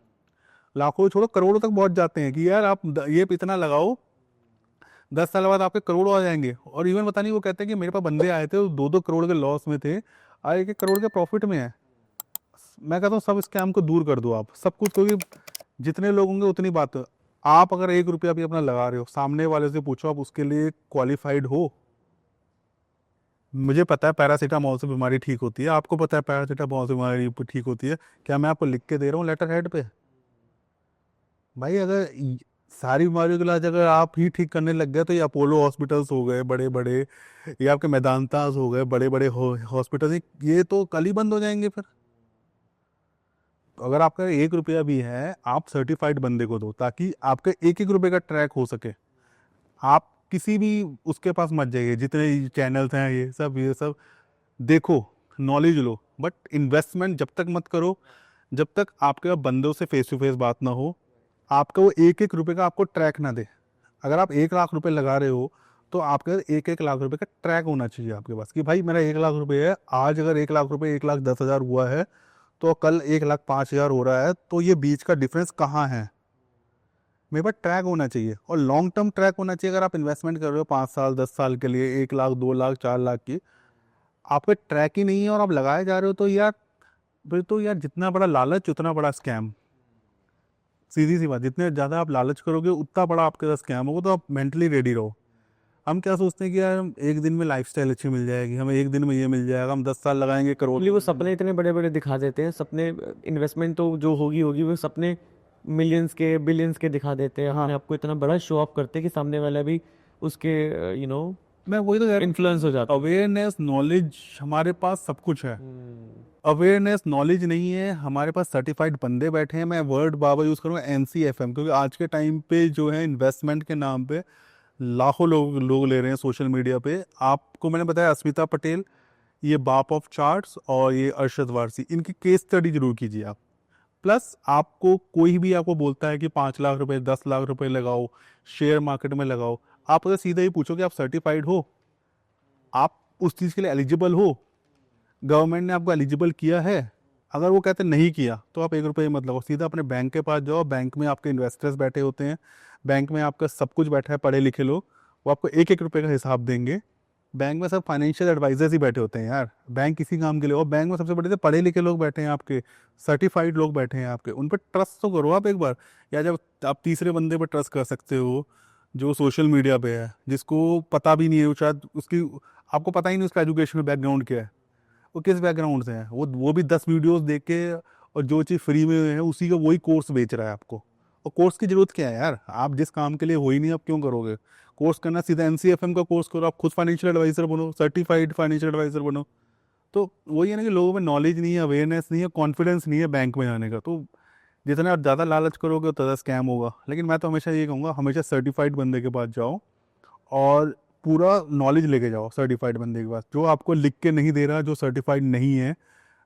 लाखों छोड़ो करोड़ों तक पहुंच जाते हैं कि यार आप ये इतना लगाओ, 10 साल बाद आपके करोड़ों आ जाएंगे। और इवन पता नहीं, वो कहते हैं कि मेरे पास बंदे आए थे 2-2 करोड़ के लॉस में थे, आज 1-1 करोड़ के प्रॉफिट में है। मैं कहता हूँ सब स्कैम को दूर कर दो आप, सब कुछ, क्योंकि जितने लोग होंगे उतनी बात। आप अगर 1 रुपया भी अपना लगा रहे हो, सामने वाले से पूछो आप उसके लिए क्वालिफाइड हो। मुझे पता है पैरासीटामोल से बीमारी ठीक होती है, आपको पता है पैरासीटामोल से बीमारी ठीक होती है, क्या मैं आपको लिख के दे रहा हूँ लेटर हेड पे? भाई अगर सारी बीमारियों का इलाज अगर आप ही ठीक करने लग गए तो ये अपोलो हॉस्पिटल्स हो गए बड़े बड़े, ये आपके मैदानताज हो गए बड़े बड़े हॉस्पिटल, ये तो कल ही बंद हो जाएंगे फिर। अगर आपका 1 रुपया भी है, आप सर्टिफाइड बंदे को दो ताकि आपके 1-1 रुपये का ट्रैक हो सके। आप किसी भी उसके पास मत जाइए, जितने चैनल्स हैं ये सब देखो, नॉलेज लो, बट इन्वेस्टमेंट जब तक मत करो जब तक आपके बंदों से फेस टू फेस बात ना हो, आपका वो 1-1 रुपये का आपको ट्रैक ना दे। अगर आप 1 लाख रुपए लगा रहे हो तो आपका 1-1 लाख रुपए का ट्रैक होना चाहिए आपके पास कि भाई मेरा 1 लाख रुपए है, आज अगर 1 लाख रुपए 1,10,000 हुआ है तो कल 1,05,000 हो रहा है, तो ये बीच का डिफरेंस कहाँ है? मेरे पास ट्रैक होना चाहिए, और लॉन्ग टर्म ट्रैक होना चाहिए। अगर आप इन्वेस्टमेंट कर रहे हो 5 साल 10 साल के लिए, 1 लाख 2 लाख 4 लाख की, आपके ट्रैक ही नहीं है और आप लगाए जा रहे हो, तो यार फिर तो यार जितना बड़ा लालच उतना बड़ा स्कैम। सीधी सी बात, जितने ज़्यादा आप लालच करोगे उतना बड़ा आपके साथ स्कैम होगा, तो आप मेंटली रेडी रहो। हम क्या सोचते हैं कि यार एक दिन में लाइफस्टाइल अच्छी मिल जाएगी, हमें एक दिन में ये मिल जाएगा, हम 10 साल लगाएंगे करोड़। एक्चुअली वो सपने इतने बड़े बड़े दिखा देते हैं, सपने, इन्वेस्टमेंट तो जो होगी होगी, वो सपने मिलियंस के बिलियंस के दिखा देते हैं, हाँ, आपको इतना बड़ा शो ऑफ करते हैं कि सामने वाला भी उसके मैं वही तो यार, इन्फ्लुएंस हो जाता है। अवेयरनेस नॉलेज हमारे पास सब कुछ है, हम्म। अवेयरनेस नॉलेज नहीं है हमारे पास। सर्टिफाइड बंदे बैठे हैं, मैं वर्ड बाबा यूज़ करूँगा NCFM, क्योंकि आज के टाइम पे जो है इन्वेस्टमेंट के नाम पे लाखों लोग ले रहे हैं सोशल मीडिया पे। आपको मैंने बताया अस्मिता पटेल, ये बाप ऑफ चार्ट्स, और ये अरशद वारसी, इनकी केस स्टडी जरूर कीजिए आप। प्लस आपको कोई भी आपको बोलता है कि 5 लाख रुपए 10 लाख रुपए लगाओ, शेयर मार्केट में लगाओ, आप उसे सीधा ही पूछो कि आप सर्टिफाइड हो, आप उस चीज़ के लिए एलिजिबल हो, गवर्नमेंट ने आपको एलिजिबल किया है। अगर वो कहते नहीं किया तो आप 1 रुपये मत लगाओ, सीधा अपने बैंक के पास जाओ, बैंक में आपके इन्वेस्टर्स बैठे होते हैं, बैंक में आपका सब कुछ बैठा है, पढ़े लिखे लोग, वो आपको 1-1 रुपये का हिसाब देंगे। बैंक में सब फाइनेंशियल एडवाइजर्स ही बैठे होते हैं यार, बैंक किसी काम के लिए, और बैंक में सबसे बड़े से पढ़े लिखे लोग बैठे हैं आपके, सर्टिफाइड लोग बैठे हैं आपके, उन पर ट्रस्ट तो करो आप एक बार। या जब आप तीसरे बंदे पर ट्रस्ट कर सकते हो जो सोशल मीडिया पे है, जिसको पता भी नहीं है, वो शायद उसकी, आपको पता ही नहीं उसका एजुकेशनल बैकग्राउंड क्या है, वो किस बैकग्राउंड से है, वो भी 10 वीडियोस देख के, और जो चीज़ फ्री में है उसी का वही कोर्स बेच रहा है आपको। और कोर्स की जरूरत क्या है यार, आप जिस काम के लिए हो ही नहीं, आप क्यों करोगे कोर्स करना? सीधा NCFM का कोर्स करो, आप खुद फाइनेंशियल एडवाइजर बनो, सर्टिफाइड फाइनेंशियल एडवाइजर बनो। तो वही है ना कि लोगों में नॉलेज नहीं है, अवेयरनेस नहीं है, कॉन्फिडेंस नहीं है बैंक में जाने का। तो जितना आप ज़्यादा लालच करोगे उतना ज़्यादा स्कैम होगा। लेकिन मैं तो हमेशा ये कहूँगा, हमेशा सर्टिफाइड बंदे के पास जाओ और पूरा नॉलेज लेके जाओ सर्टिफाइड बंदे के पास, जो आपको लिख के नहीं दे रहा, जो सर्टिफाइड नहीं है।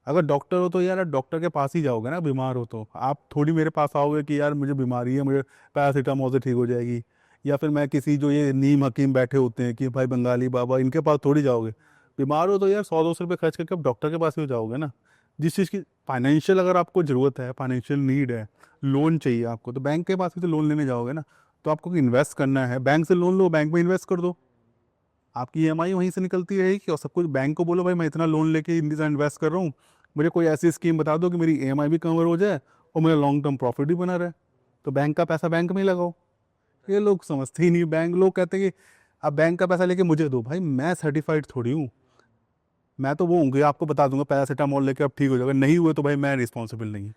अगर डॉक्टर हो तो यार आप डॉक्टर के पास ही जाओगे ना, बीमार हो तो आप थोड़ी मेरे पास आओगे कि यार मुझे बीमारी है, मुझे पैरासीटामोल से ठीक हो जाएगी, या फिर मैं किसी जो ये नीम हकीम बैठे होते हैं कि भाई बंगाली बाबा, इनके पास थोड़ी जाओगे। बीमार हो तो यार 100-200 रुपये खर्च करके आप डॉक्टर के पास ही जाओगे ना। जिस चीज़ की फाइनेंशियल अगर आपको ज़रूरत है, फाइनेंशियल नीड है, लोन चाहिए आपको, तो बैंक के पास ही तो लोन लेने जाओगे ना। तो आपको इन्वेस्ट करना है, बैंक से लोन लो, बैंक में इन्वेस्ट कर दो, आपकी EMI वहीं से निकलती रहेगी। और सब कुछ बैंक को बोलो भाई मैं इतना लोन लेके इन्वेस्ट कर रहा हूँ, मुझे कोई ऐसी स्कीम बता दो कि मेरी EMI भी कवर हो जाए और मेरा लॉन्ग टर्म प्रॉफिट भी बना रहे। तो बैंक का पैसा बैंक में ही लगाओ। ये लोग समझते ही नहीं, बैंक लोग कहते हैं कि आप बैंक का पैसा लेके मुझे दो। भाई मैं सर्टिफाइड थोड़ी हूँ, मैं तो वो हूँ कि आपको बता दूंगा पैरासीटामोल लेके आप ठीक हो जाओगे, नहीं हुए तो भाई मैं रिस्पॉन्सिबल नहीं हूँ।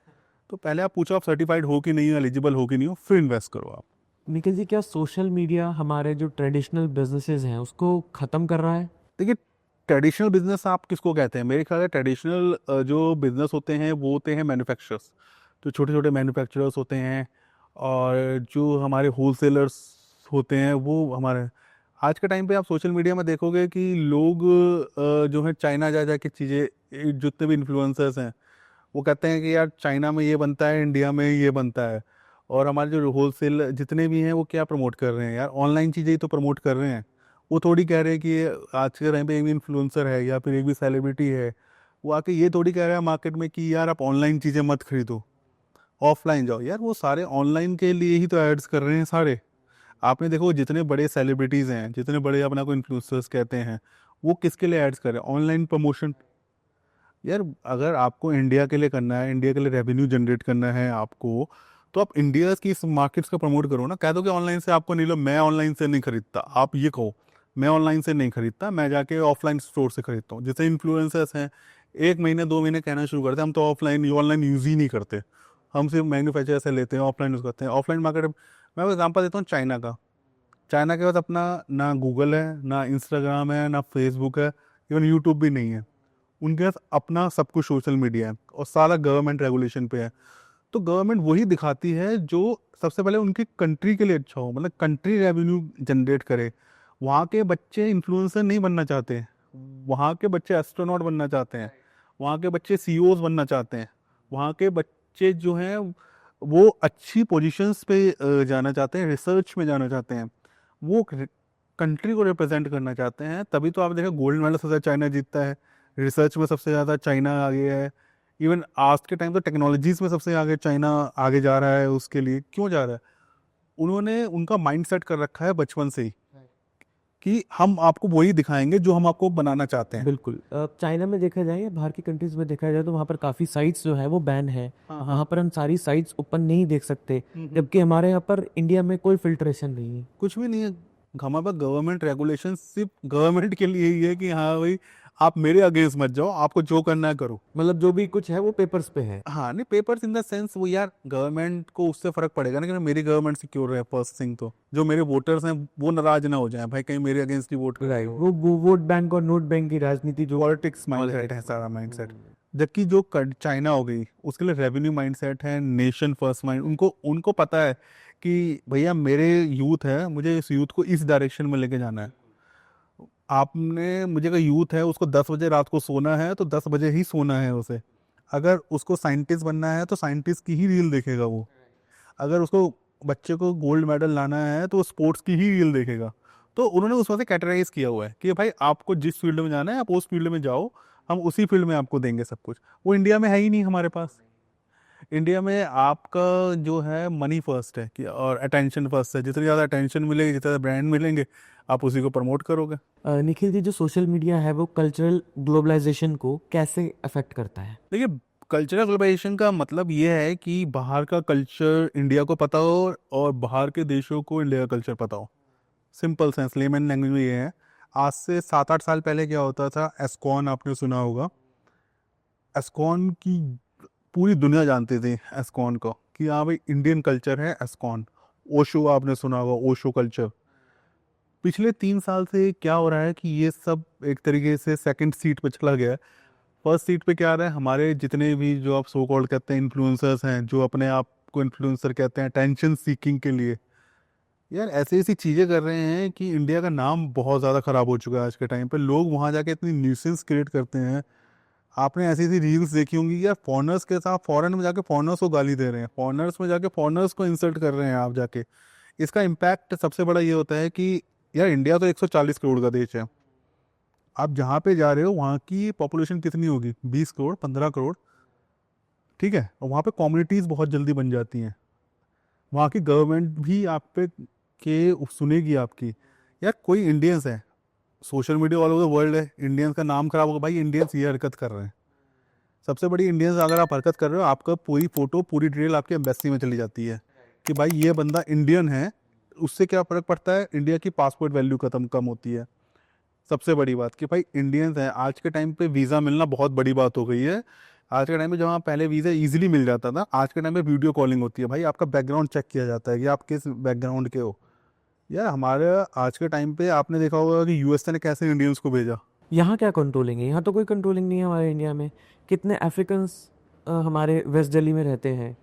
तो पहले आप पूछो आप सर्टिफाइड हो कि नहीं हो, एलिजिबल हो कि नहीं हो, फिर इन्वेस्ट करो आप। निखिल जी, क्या सोशल मीडिया हमारे जो ट्रेडिशनल बिजनेसेस हैं उसको ख़त्म कर रहा है? देखिए, ट्रेडिशनल बिजनेस आप किसको कहते हैं? मेरे ख्याल है ट्रेडिशनल जो बिजनेस होते हैं वो होते हैं मैन्युफैक्चरर्स, जो छोटे छोटे मैन्युफैक्चरर्स होते हैं, और जो हमारे होलसेलर्स होते हैं वो हमारे। आज के टाइम पे आप सोशल मीडिया में देखोगे कि लोग जो है चाइना जा जा के चीज़ें, जितने भी इन्फ्लुएंसर्स हैं वो कहते हैं कि यार चाइना में ये बनता है, इंडिया में ये बनता है। और हमारे जो होलसेल जितने भी हैं वो क्या प्रमोट कर रहे हैं यार, ऑनलाइन चीज़ें ही तो प्रमोट कर रहे हैं। वो थोड़ी कह रहे हैं कि आज के टाइम पे एक भी इन्फ्लुएंसर है या फिर एक भी सेलिब्रिटी है, वो आके ये थोड़ी कह रहा है मार्केट में कि यार आप ऑनलाइन चीज़ें मत खरीदो, ऑफलाइन जाओ। यार वो सारे ऑनलाइन के लिए ही तो एड्स कर रहे हैं सारे। आपने देखो जितने बड़े सेलिब्रिटीज़ हैं, जितने बड़े अपना को इन्फ्लुएंसर्स कहते हैं, वो किसके लिए एड्स कर रहे हैं? Online promotion. यार अगर आपको इंडिया के लिए करना है, इंडिया के लिए रेवेन्यू जनरेट करना है आपको, तो आप इंडिया की इस मार्केट्स का प्रमोट करो ना। कह दो कि ऑनलाइन से आपको नहीं लो, मैं ऑनलाइन से नहीं खरीदता, आप ये कहो मैं ऑनलाइन से नहीं खरीदता, मैं जाके ऑफलाइन स्टोर से खरीदता हूँ। जैसे इन्फ्लुएंसर्स हैं, 1 महीने 2 महीने कहना शुरू करते हैं हम तो ऑफलाइन ऑनलाइन यूज़ ही नहीं करते, हम सिर्फ मैन्युफैक्चर से लेते हैं, ऑफलाइन यूज़ करते हैं। ऑफलाइन मार्केट, मैं एग्जांपल देता हूँ चाइना का। चाइना के पास अपना ना गूगल है, ना इंस्टाग्राम है, ना फेसबुक है, इवन यूट्यूब भी नहीं है। उनके पास अपना सब कुछ सोशल मीडिया है और सारा गवर्नमेंट रेगुलेशन पे है। तो गवर्नमेंट वही दिखाती है जो सबसे पहले उनकी कंट्री के लिए अच्छा हो, मतलब कंट्री रेवेन्यू जनरेट करे। वहाँ के बच्चे इन्फ्लुएंसर नहीं बनना चाहते, वहाँ के बच्चे एस्ट्रोनॉट बनना चाहते हैं, वहाँ के बच्चे CEOs बनना चाहते हैं, वहाँ के बच्चे जो हैं वो अच्छी पोजीशंस पे जाना चाहते हैं, रिसर्च में जाना चाहते हैं, वो कंट्री को रिप्रेजेंट करना चाहते हैं। तभी तो आप देखो गोल्ड मेडल सबसे चाइना जीतता है, रिसर्च में सबसे ज़्यादा चाइना आगे है। इवन आज के टाइम तो टेक्नोलॉजीज में सबसे आगे चाइना आगे जा रहा है। उसके लिए क्यों जा रहा है? उन्होंने उनका माइंड सेट कर रखा है बचपन से ही कि हम आपको वही दिखाएंगे जो हम आपको बनाना चाहते हैं। बिल्कुल। चाइना में देखा जाए या बाहर की कंट्रीज में देखा जाए तो वहाँ पर काफ़ी साइट्स जो है वो बैन है। हाँ वहाँ हाँ। पर हम सारी साइट्स ओपन नहीं देख सकते, जबकि हमारे यहाँ पर इंडिया में कोई फिल्ट्रेशन नहीं है। कुछ भी नहीं है। हमारे पास गवर्नमेंट रेगुलेशन सिर्फ गवर्नमेंट के लिए ही है कि हाँ भाई आप मेरे अगेंस्ट मत जाओ, आपको जो करना है करो। मतलब जो भी कुछ है वो पेपर्स पे है। हाँ नहीं, पेपर्स इन द सेंस वो यार गवर्नमेंट को उससे फर्क पड़ेगा ना कि मेरी गवर्नमेंट सिक्योर है। फर्स्ट थिंग तो जो मेरे वोटर्स हैं वो नाराज ना हो जाए भाई कहीं मेरे अगेंस्ट ही वोट करते राइट, हो। वो वोट बैंक और नोट बैंक की राजनीति जो पॉलिटिक्स माइंडसेट है सारा माइंडसेट। जबकि जो चाइना हो गई उसके लिए रेवेन्यू माइंडसेट है, नेशन फर्स्ट माइंड। उनको उनको पता है कि भैया मेरे यूथ है, मुझे इस यूथ को इस डायरेक्शन में लेके जाना है। आपने मुझे का यूथ है उसको 10 बजे रात को सोना है तो 10 बजे ही सोना है उसे। अगर उसको साइंटिस्ट बनना है तो साइंटिस्ट की ही रील देखेगा वो। अगर उसको बच्चे को गोल्ड मेडल लाना है तो वो स्पोर्ट्स की ही रील देखेगा। तो उन्होंने उसमें से कैटेगराइज किया हुआ है कि भाई आपको जिस फील्ड में जाना है आप उस फील्ड में जाओ, हम उसी फील्ड में आपको देंगे सब कुछ। वो इंडिया में है ही नहीं हमारे पास। इंडिया में आपका जो है मनी फर्स्ट है कि और अटेंशन फर्स्ट है। जितनी ज़्यादा अटेंशन मिलेगी, जितने ज़्यादा ब्रांड मिलेंगे, आप उसी को प्रमोट करोगे। निखिल जी, जो सोशल मीडिया है वो कल्चरल ग्लोबलाइजेशन को कैसे अफेक्ट करता है? देखिए, कल्चरल ग्लोबलाइजेशन का मतलब ये है कि बाहर का कल्चर इंडिया को पता हो और बाहर के देशों को इंडिया का कल्चर पता हो। सिंपल सेंस लेमन लैंग्वेज में ये है। आज से 7-8 साल पहले क्या होता था, एस्कॉन आपने सुना होगा। एस्कॉन की पूरी दुनिया जानती थी एस्कॉन को कि हाँ भाई इंडियन कल्चर है एस्कॉन। ओशो आपने सुना होगा, ओशो कल्चर। पिछले 3 साल से क्या हो रहा है कि ये सब एक तरीके से सेकंड सीट पे चला गया है। फर्स्ट सीट पे क्या आ रहा है, हमारे जितने भी जो आप सो कॉल्ड कहते हैं इन्फ्लुएंसर्स हैं, जो अपने आप को इन्फ्लुएंसर कहते हैं टेंशन सीकिंग के लिए, यार ऐसी ऐसी चीज़ें कर रहे हैं कि इंडिया का नाम बहुत ज़्यादा ख़राब हो चुका है आज के टाइम पे। लोग वहाँ जाके इतनी न्यूसेंस क्रिएट करते हैं। आपने ऐसी ऐसी रील्स देखी होंगी यार, फॉरेनर्स के साथ फॉरेन में जाके फॉरेनर्स को गाली दे रहे हैं, फॉरेनर्स में जाके फॉरेनर्स को इंसल्ट कर रहे हैं आप जाके। इसका इम्पैक्ट सबसे बड़ा ये होता है कि यार इंडिया तो 140 करोड़ का देश है। आप जहाँ पे जा रहे हो वहाँ की पॉपुलेशन कितनी होगी, 20 करोड़ 15 करोड़, ठीक है। और वहाँ पे कम्युनिटीज़ बहुत जल्दी बन जाती हैं। वहाँ की गवर्नमेंट भी आप पे के सुनेगी आपकी। यार कोई इंडियंस है, social media all over the world है, इंडियंस का नाम खराब होगा, भाई इंडियंस ये हरकत कर रहे हैं। सबसे बड़ी इंडियंस अगर आप हरकत कर रहे हो, आपका पूरी फोटो पूरी डिटेल आपकी एम्बेसी में चली जाती है कि भाई ये बंदा इंडियन है। उससे क्या फ़र्क पड़ता है, इंडिया की पासपोर्ट वैल्यू खत्म कम होती है। सबसे बड़ी बात कि भाई इंडियंस हैं। आज के टाइम पे वीज़ा मिलना बहुत बड़ी बात हो गई है। आज के टाइम में जहाँ पहले वीज़ा इजीली मिल जाता था, आज के टाइम पे वीडियो कॉलिंग होती है। भाई आपका बैकग्राउंड चेक किया जाता है कि आप किस बैकग्राउंड के हो। यार हमारे आज के टाइम पे आपने देखा होगा कि यूएसए ने कैसे इंडियंस को भेजा। यहाँ क्या कंट्रोलिंग है? यहाँ तो कोई कंट्रोलिंग नहीं है हमारे इंडिया में। कितने अफ्रीकन्स हमारे वेस्ट दिल्ली में रहते हैं,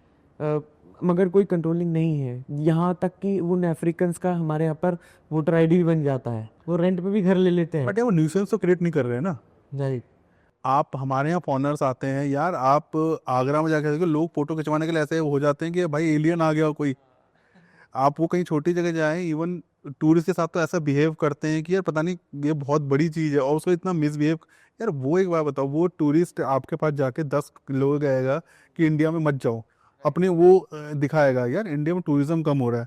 मगर कोई कंट्रोलिंग नहीं है। यहाँ तक कि उन अफ्रीकन्स का हमारे यहाँ पर वोटर आईडी भी बन जाता है, वो रेंट पे भी घर ले लेते हैं। बट यार वो न्यूसेंस तो क्रिएट नहीं कर रहे हैं ना। राइट। आप हमारे यहाँ फॉरनर्स आते हैं यार, आप आगरा में जाकर देखो, लोग फोटो खिंचवाने के लिए ऐसे हो जाते हैं कि भाई एलियन आ गया हो कोई। आप वो कहीं छोटी जगह जाएं, इवन टूरिस्ट के साथ तो ऐसा बिहेव करते हैं कि यार पता नहीं ये बहुत बड़ी चीज़ है, और उसको इतना मिसबिहेव। यार वो एक बात बताओ, वो टूरिस्ट आपके पास जाके 10 लोग कहेगा कि इंडिया में मत जाओ, अपने वो दिखाएगा यार इंडिया में टूरिज्म कम हो रहा है,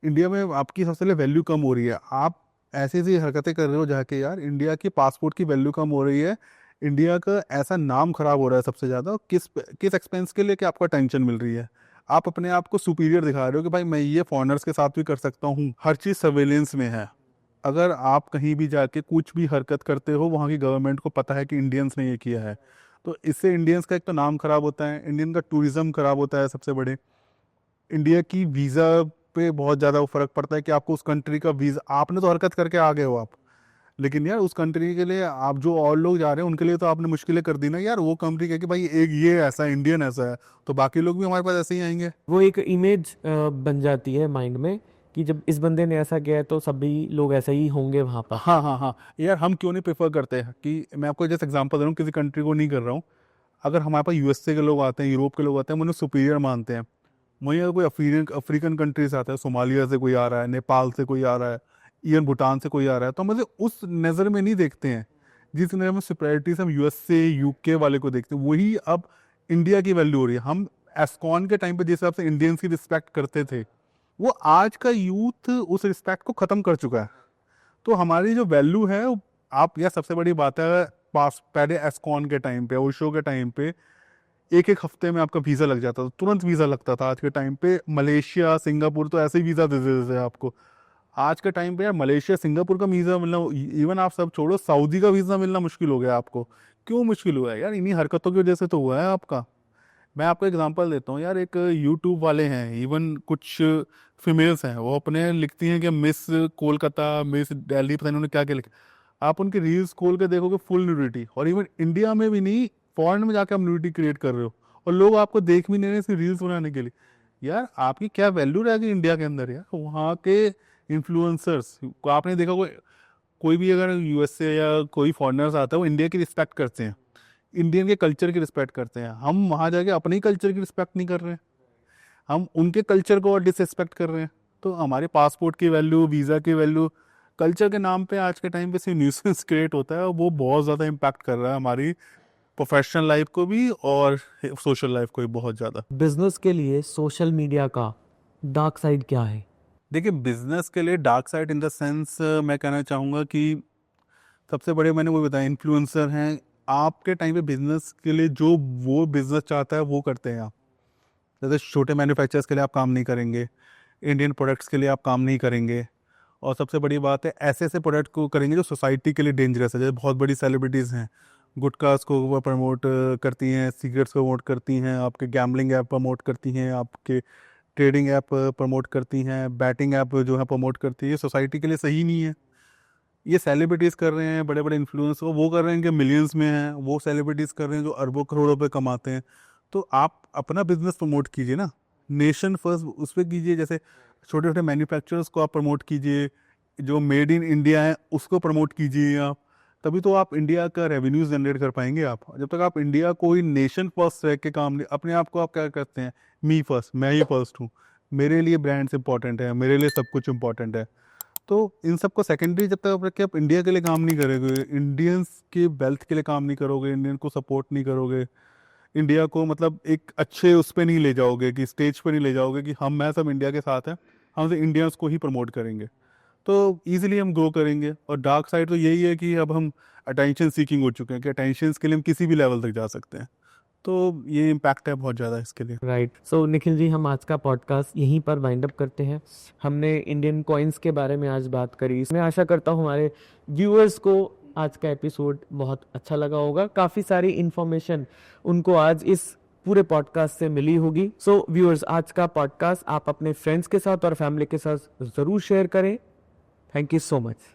इंडिया में आपकी सबसे पहले वैल्यू कम हो रही है। आप ऐसी ऐसी हरकतें कर रहे हो जाके, यार इंडिया की पासपोर्ट की वैल्यू कम हो रही है, इंडिया का ऐसा नाम खराब हो रहा है सबसे ज़्यादा। किस किस एक्सपेंस के लिए कि आपको टेंशन मिल रही है। आप अपने आप को सुपीरियर दिखा रहे हो कि भाई मैं ये फॉरेनर्स के साथ भी कर सकता हूँ। हर चीज़ सर्वेलेंस में है। अगर आप कहीं भी जाके कुछ भी हरकत करते हो, वहाँ की गवर्नमेंट को पता है कि इंडियंस ने ये किया है। तो इससे इंडियंस का एक तो नाम खराब होता है, इंडियन का टूरिज्म खराब होता है सबसे बड़े। इंडिया की वीज़ा पे बहुत ज़्यादा वो फ़र्क पड़ता है कि आपको उस कंट्री का वीज़ा, आपने तो हरकत करके आ गए हो आप, लेकिन यार उस कंट्री के लिए आप जो और लोग जा रहे हैं उनके लिए तो आपने मुश्किलें कर दी ना। यार वो कंट्री कहे कि भाई एक ये ऐसा इंडियन ऐसा है, तो बाकी लोग भी हमारे पास ऐसे ही आएंगे। वो एक इमेज बन जाती है माइंड में कि जब इस बंदे ने ऐसा किया है तो सभी लोग ऐसे ही होंगे वहाँ पर। हाँ हाँ हाँ। यार हम क्यों नहीं प्रेफर करते हैं कि मैं आपको जैसे एग्जांपल दे रहा हूँ, किसी कंट्री को नहीं कर रहा हूँ। अगर हमारे पास यूएसए के लोग आते हैं, यूरोप के लोग आते हैं, हम उन्हें सुपीरियर मानते हैं। वहीं अगर कोई अफ्रीकन अफ्रीकन कंट्री से आता है, सोमालिया से कोई आ रहा है, नेपाल से कोई आ रहा है, इवन भूटान से कोई आ रहा है, तो हम उसे उस नज़र में नहीं देखते हैं जिस नज़र में सुपरियरिटी से हम यूएसए यूके वाले को देखते हैं। वही अब इंडिया की वैल्यू हो रही है। हम एस्कॉन के टाइम पे जिस हिसाब से इंडियंस की रिस्पेक्ट करते थे, वो आज का यूथ उस रिस्पेक्ट को ख़त्म कर चुका है। तो हमारी जो वैल्यू है आप, यह सबसे बड़ी बात है, पास पहले एस्कॉन के टाइम पे, ओशो के टाइम पे एक एक हफ्ते में आपका वीज़ा लग जाता था, तुरंत वीज़ा लगता था। आज के टाइम पे मलेशिया सिंगापुर तो ऐसे ही वीज़ा दे देते थे आपको। आज के टाइम पे यार मलेशिया सिंगापुर का वीज़ा मिलना, इवन आप सब छोड़ो, सऊदी का वीज़ा मिलना मुश्किल हो गया आपको। क्यों मुश्किल हुआ है यार? इन्हीं हरकतों की वजह से तो हुआ है आपका। मैं आपको एग्जांपल देता हूँ यार, एक यूट्यूब वाले हैं, इवन कुछ फीमेल्स हैं, वो अपने लिखती हैं कि मिस कोलकाता, मिस दिल्ली, पता नहीं उन्होंने क्या क्या लिखा। आप उनके रील्स खोल के देखोगे फुल न्यूडिटी, और इवन इंडिया में भी नहीं, फॉरेन में जाके आप न्यूडिटी क्रिएट कर रहे हो, और लोग आपको देख भी नहीं रहे इसकी रील्स बनाने के लिए। यार आपकी क्या वैल्यू रहेगी इंडिया के अंदर? यार वहाँ के इन्फ्लुएंसर्स को आपने देखा, कोई भी अगर यूएसए या कोई फॉरेनर्स आता है, वो इंडिया की रिस्पेक्ट करते हैं, इंडियन के कल्चर की रिस्पेक्ट करते हैं। हम वहाँ जाके अपने ही कल्चर की रिस्पेक्ट नहीं कर रहे हैं, हम उनके कल्चर को और डिसरिस्पेक्ट कर रहे हैं। तो हमारे पासपोर्ट की वैल्यू, वीज़ा की वैल्यू, कल्चर के नाम पे आज के टाइम पे सिर्फ न्यूसेंस क्रिएट होता है, और वो बहुत ज़्यादा इम्पैक्ट कर रहा है हमारी प्रोफेशनल लाइफ को भी और सोशल लाइफ को भी बहुत ज़्यादा। बिजनेस के लिए सोशल मीडिया का डार्क साइड क्या है? देखिए, बिजनेस के लिए dark side in the sense मैं कहना चाहूँगा कि सबसे बड़े मैंने वो बताया, इन्फ्लुएंसर हैं। आपके टाइम पे बिजनेस के लिए जो वो बिजनेस चाहता है वो करते हैं आप। जैसे छोटे मैन्युफैक्चरर्स के लिए आप काम नहीं करेंगे, इंडियन प्रोडक्ट्स के लिए आप काम नहीं करेंगे, और सबसे बड़ी बात है, ऐसे ऐसे प्रोडक्ट को करेंगे जो सोसाइटी के लिए डेंजरस है। जैसे बहुत बड़ी सेलिब्रिटीज़ हैं, गुटखास को वो प्रमोट करती हैं, सिगरेट्स को प्रमोट करती हैं, आपके गैम्बलिंग ऐप प्रमोट करती हैं, आपके ट्रेडिंग ऐप प्रमोट करती हैं, बैटिंग ऐप जो है प्रमोट करती है। ये सोसाइटी के लिए सही नहीं है। ये सेलिब्रिटीज़ कर रहे हैं, बड़े बड़े इन्फ्लुएंसर वो कर रहे हैं कि मिलियंस में हैं, वो सेलिब्रिटीज़ कर रहे हैं जो अरबों करोड़ों पे कमाते हैं। तो आप अपना बिजनेस प्रमोट कीजिए ना, नेशन फर्स्ट उस पर कीजिए। जैसे छोटे छोटे मैन्युफैक्चरर्स को आप प्रमोट कीजिए, जो मेड इन इंडिया है उसको प्रमोट कीजिए आप, तभी तो आप इंडिया का रेवेन्यूज जनरेट कर पाएंगे आप। जब तक आप इंडिया को ही नेशन फर्स्ट रह के काम नहीं, अपने आप को आप क्या करते हैं, मी फर्स्ट, मैं ही फर्स्ट हूँ, मेरे लिए ब्रांड्स इंपॉर्टेंट है, मेरे लिए सब कुछ इंपॉर्टेंट है। तो इन सबको सेकेंडरी जब तक आप रख के आप इंडिया के लिए काम नहीं करोगे, इंडियंस के वेल्थ के लिए काम नहीं करोगे, इंडियन को सपोर्ट नहीं करोगे, इंडिया को मतलब एक अच्छे उस पर नहीं ले जाओगे, कि स्टेज पे नहीं ले जाओगे कि हम मैं सब इंडिया के साथ हैं, हम तो इंडियंस को ही प्रमोट करेंगे, तो ईजिली हम ग्रो करेंगे। और डार्क साइड तो यही है कि अब हम अटेंशन सीकिंग हो चुके हैं, कि अटेंशन के लिए हम किसी भी लेवल तक जा सकते हैं। तो ये इम्पैक्ट है बहुत ज़्यादा इसके लिए। राइट। सो निखिल जी, हम आज का पॉडकास्ट यहीं पर वाइंड अप करते हैं। हमने इंडियन कॉइन्स के बारे में आज बात करी। मैं आशा करता हूँ हमारे व्यूअर्स को आज का एपिसोड बहुत अच्छा लगा होगा। काफ़ी सारी इन्फॉर्मेशन उनको आज इस पूरे पॉडकास्ट से मिली होगी। सो व्यूअर्स, आज का पॉडकास्ट आप अपने फ्रेंड्स के साथ और फैमिली के साथ ज़रूर शेयर करें। Thank you so much.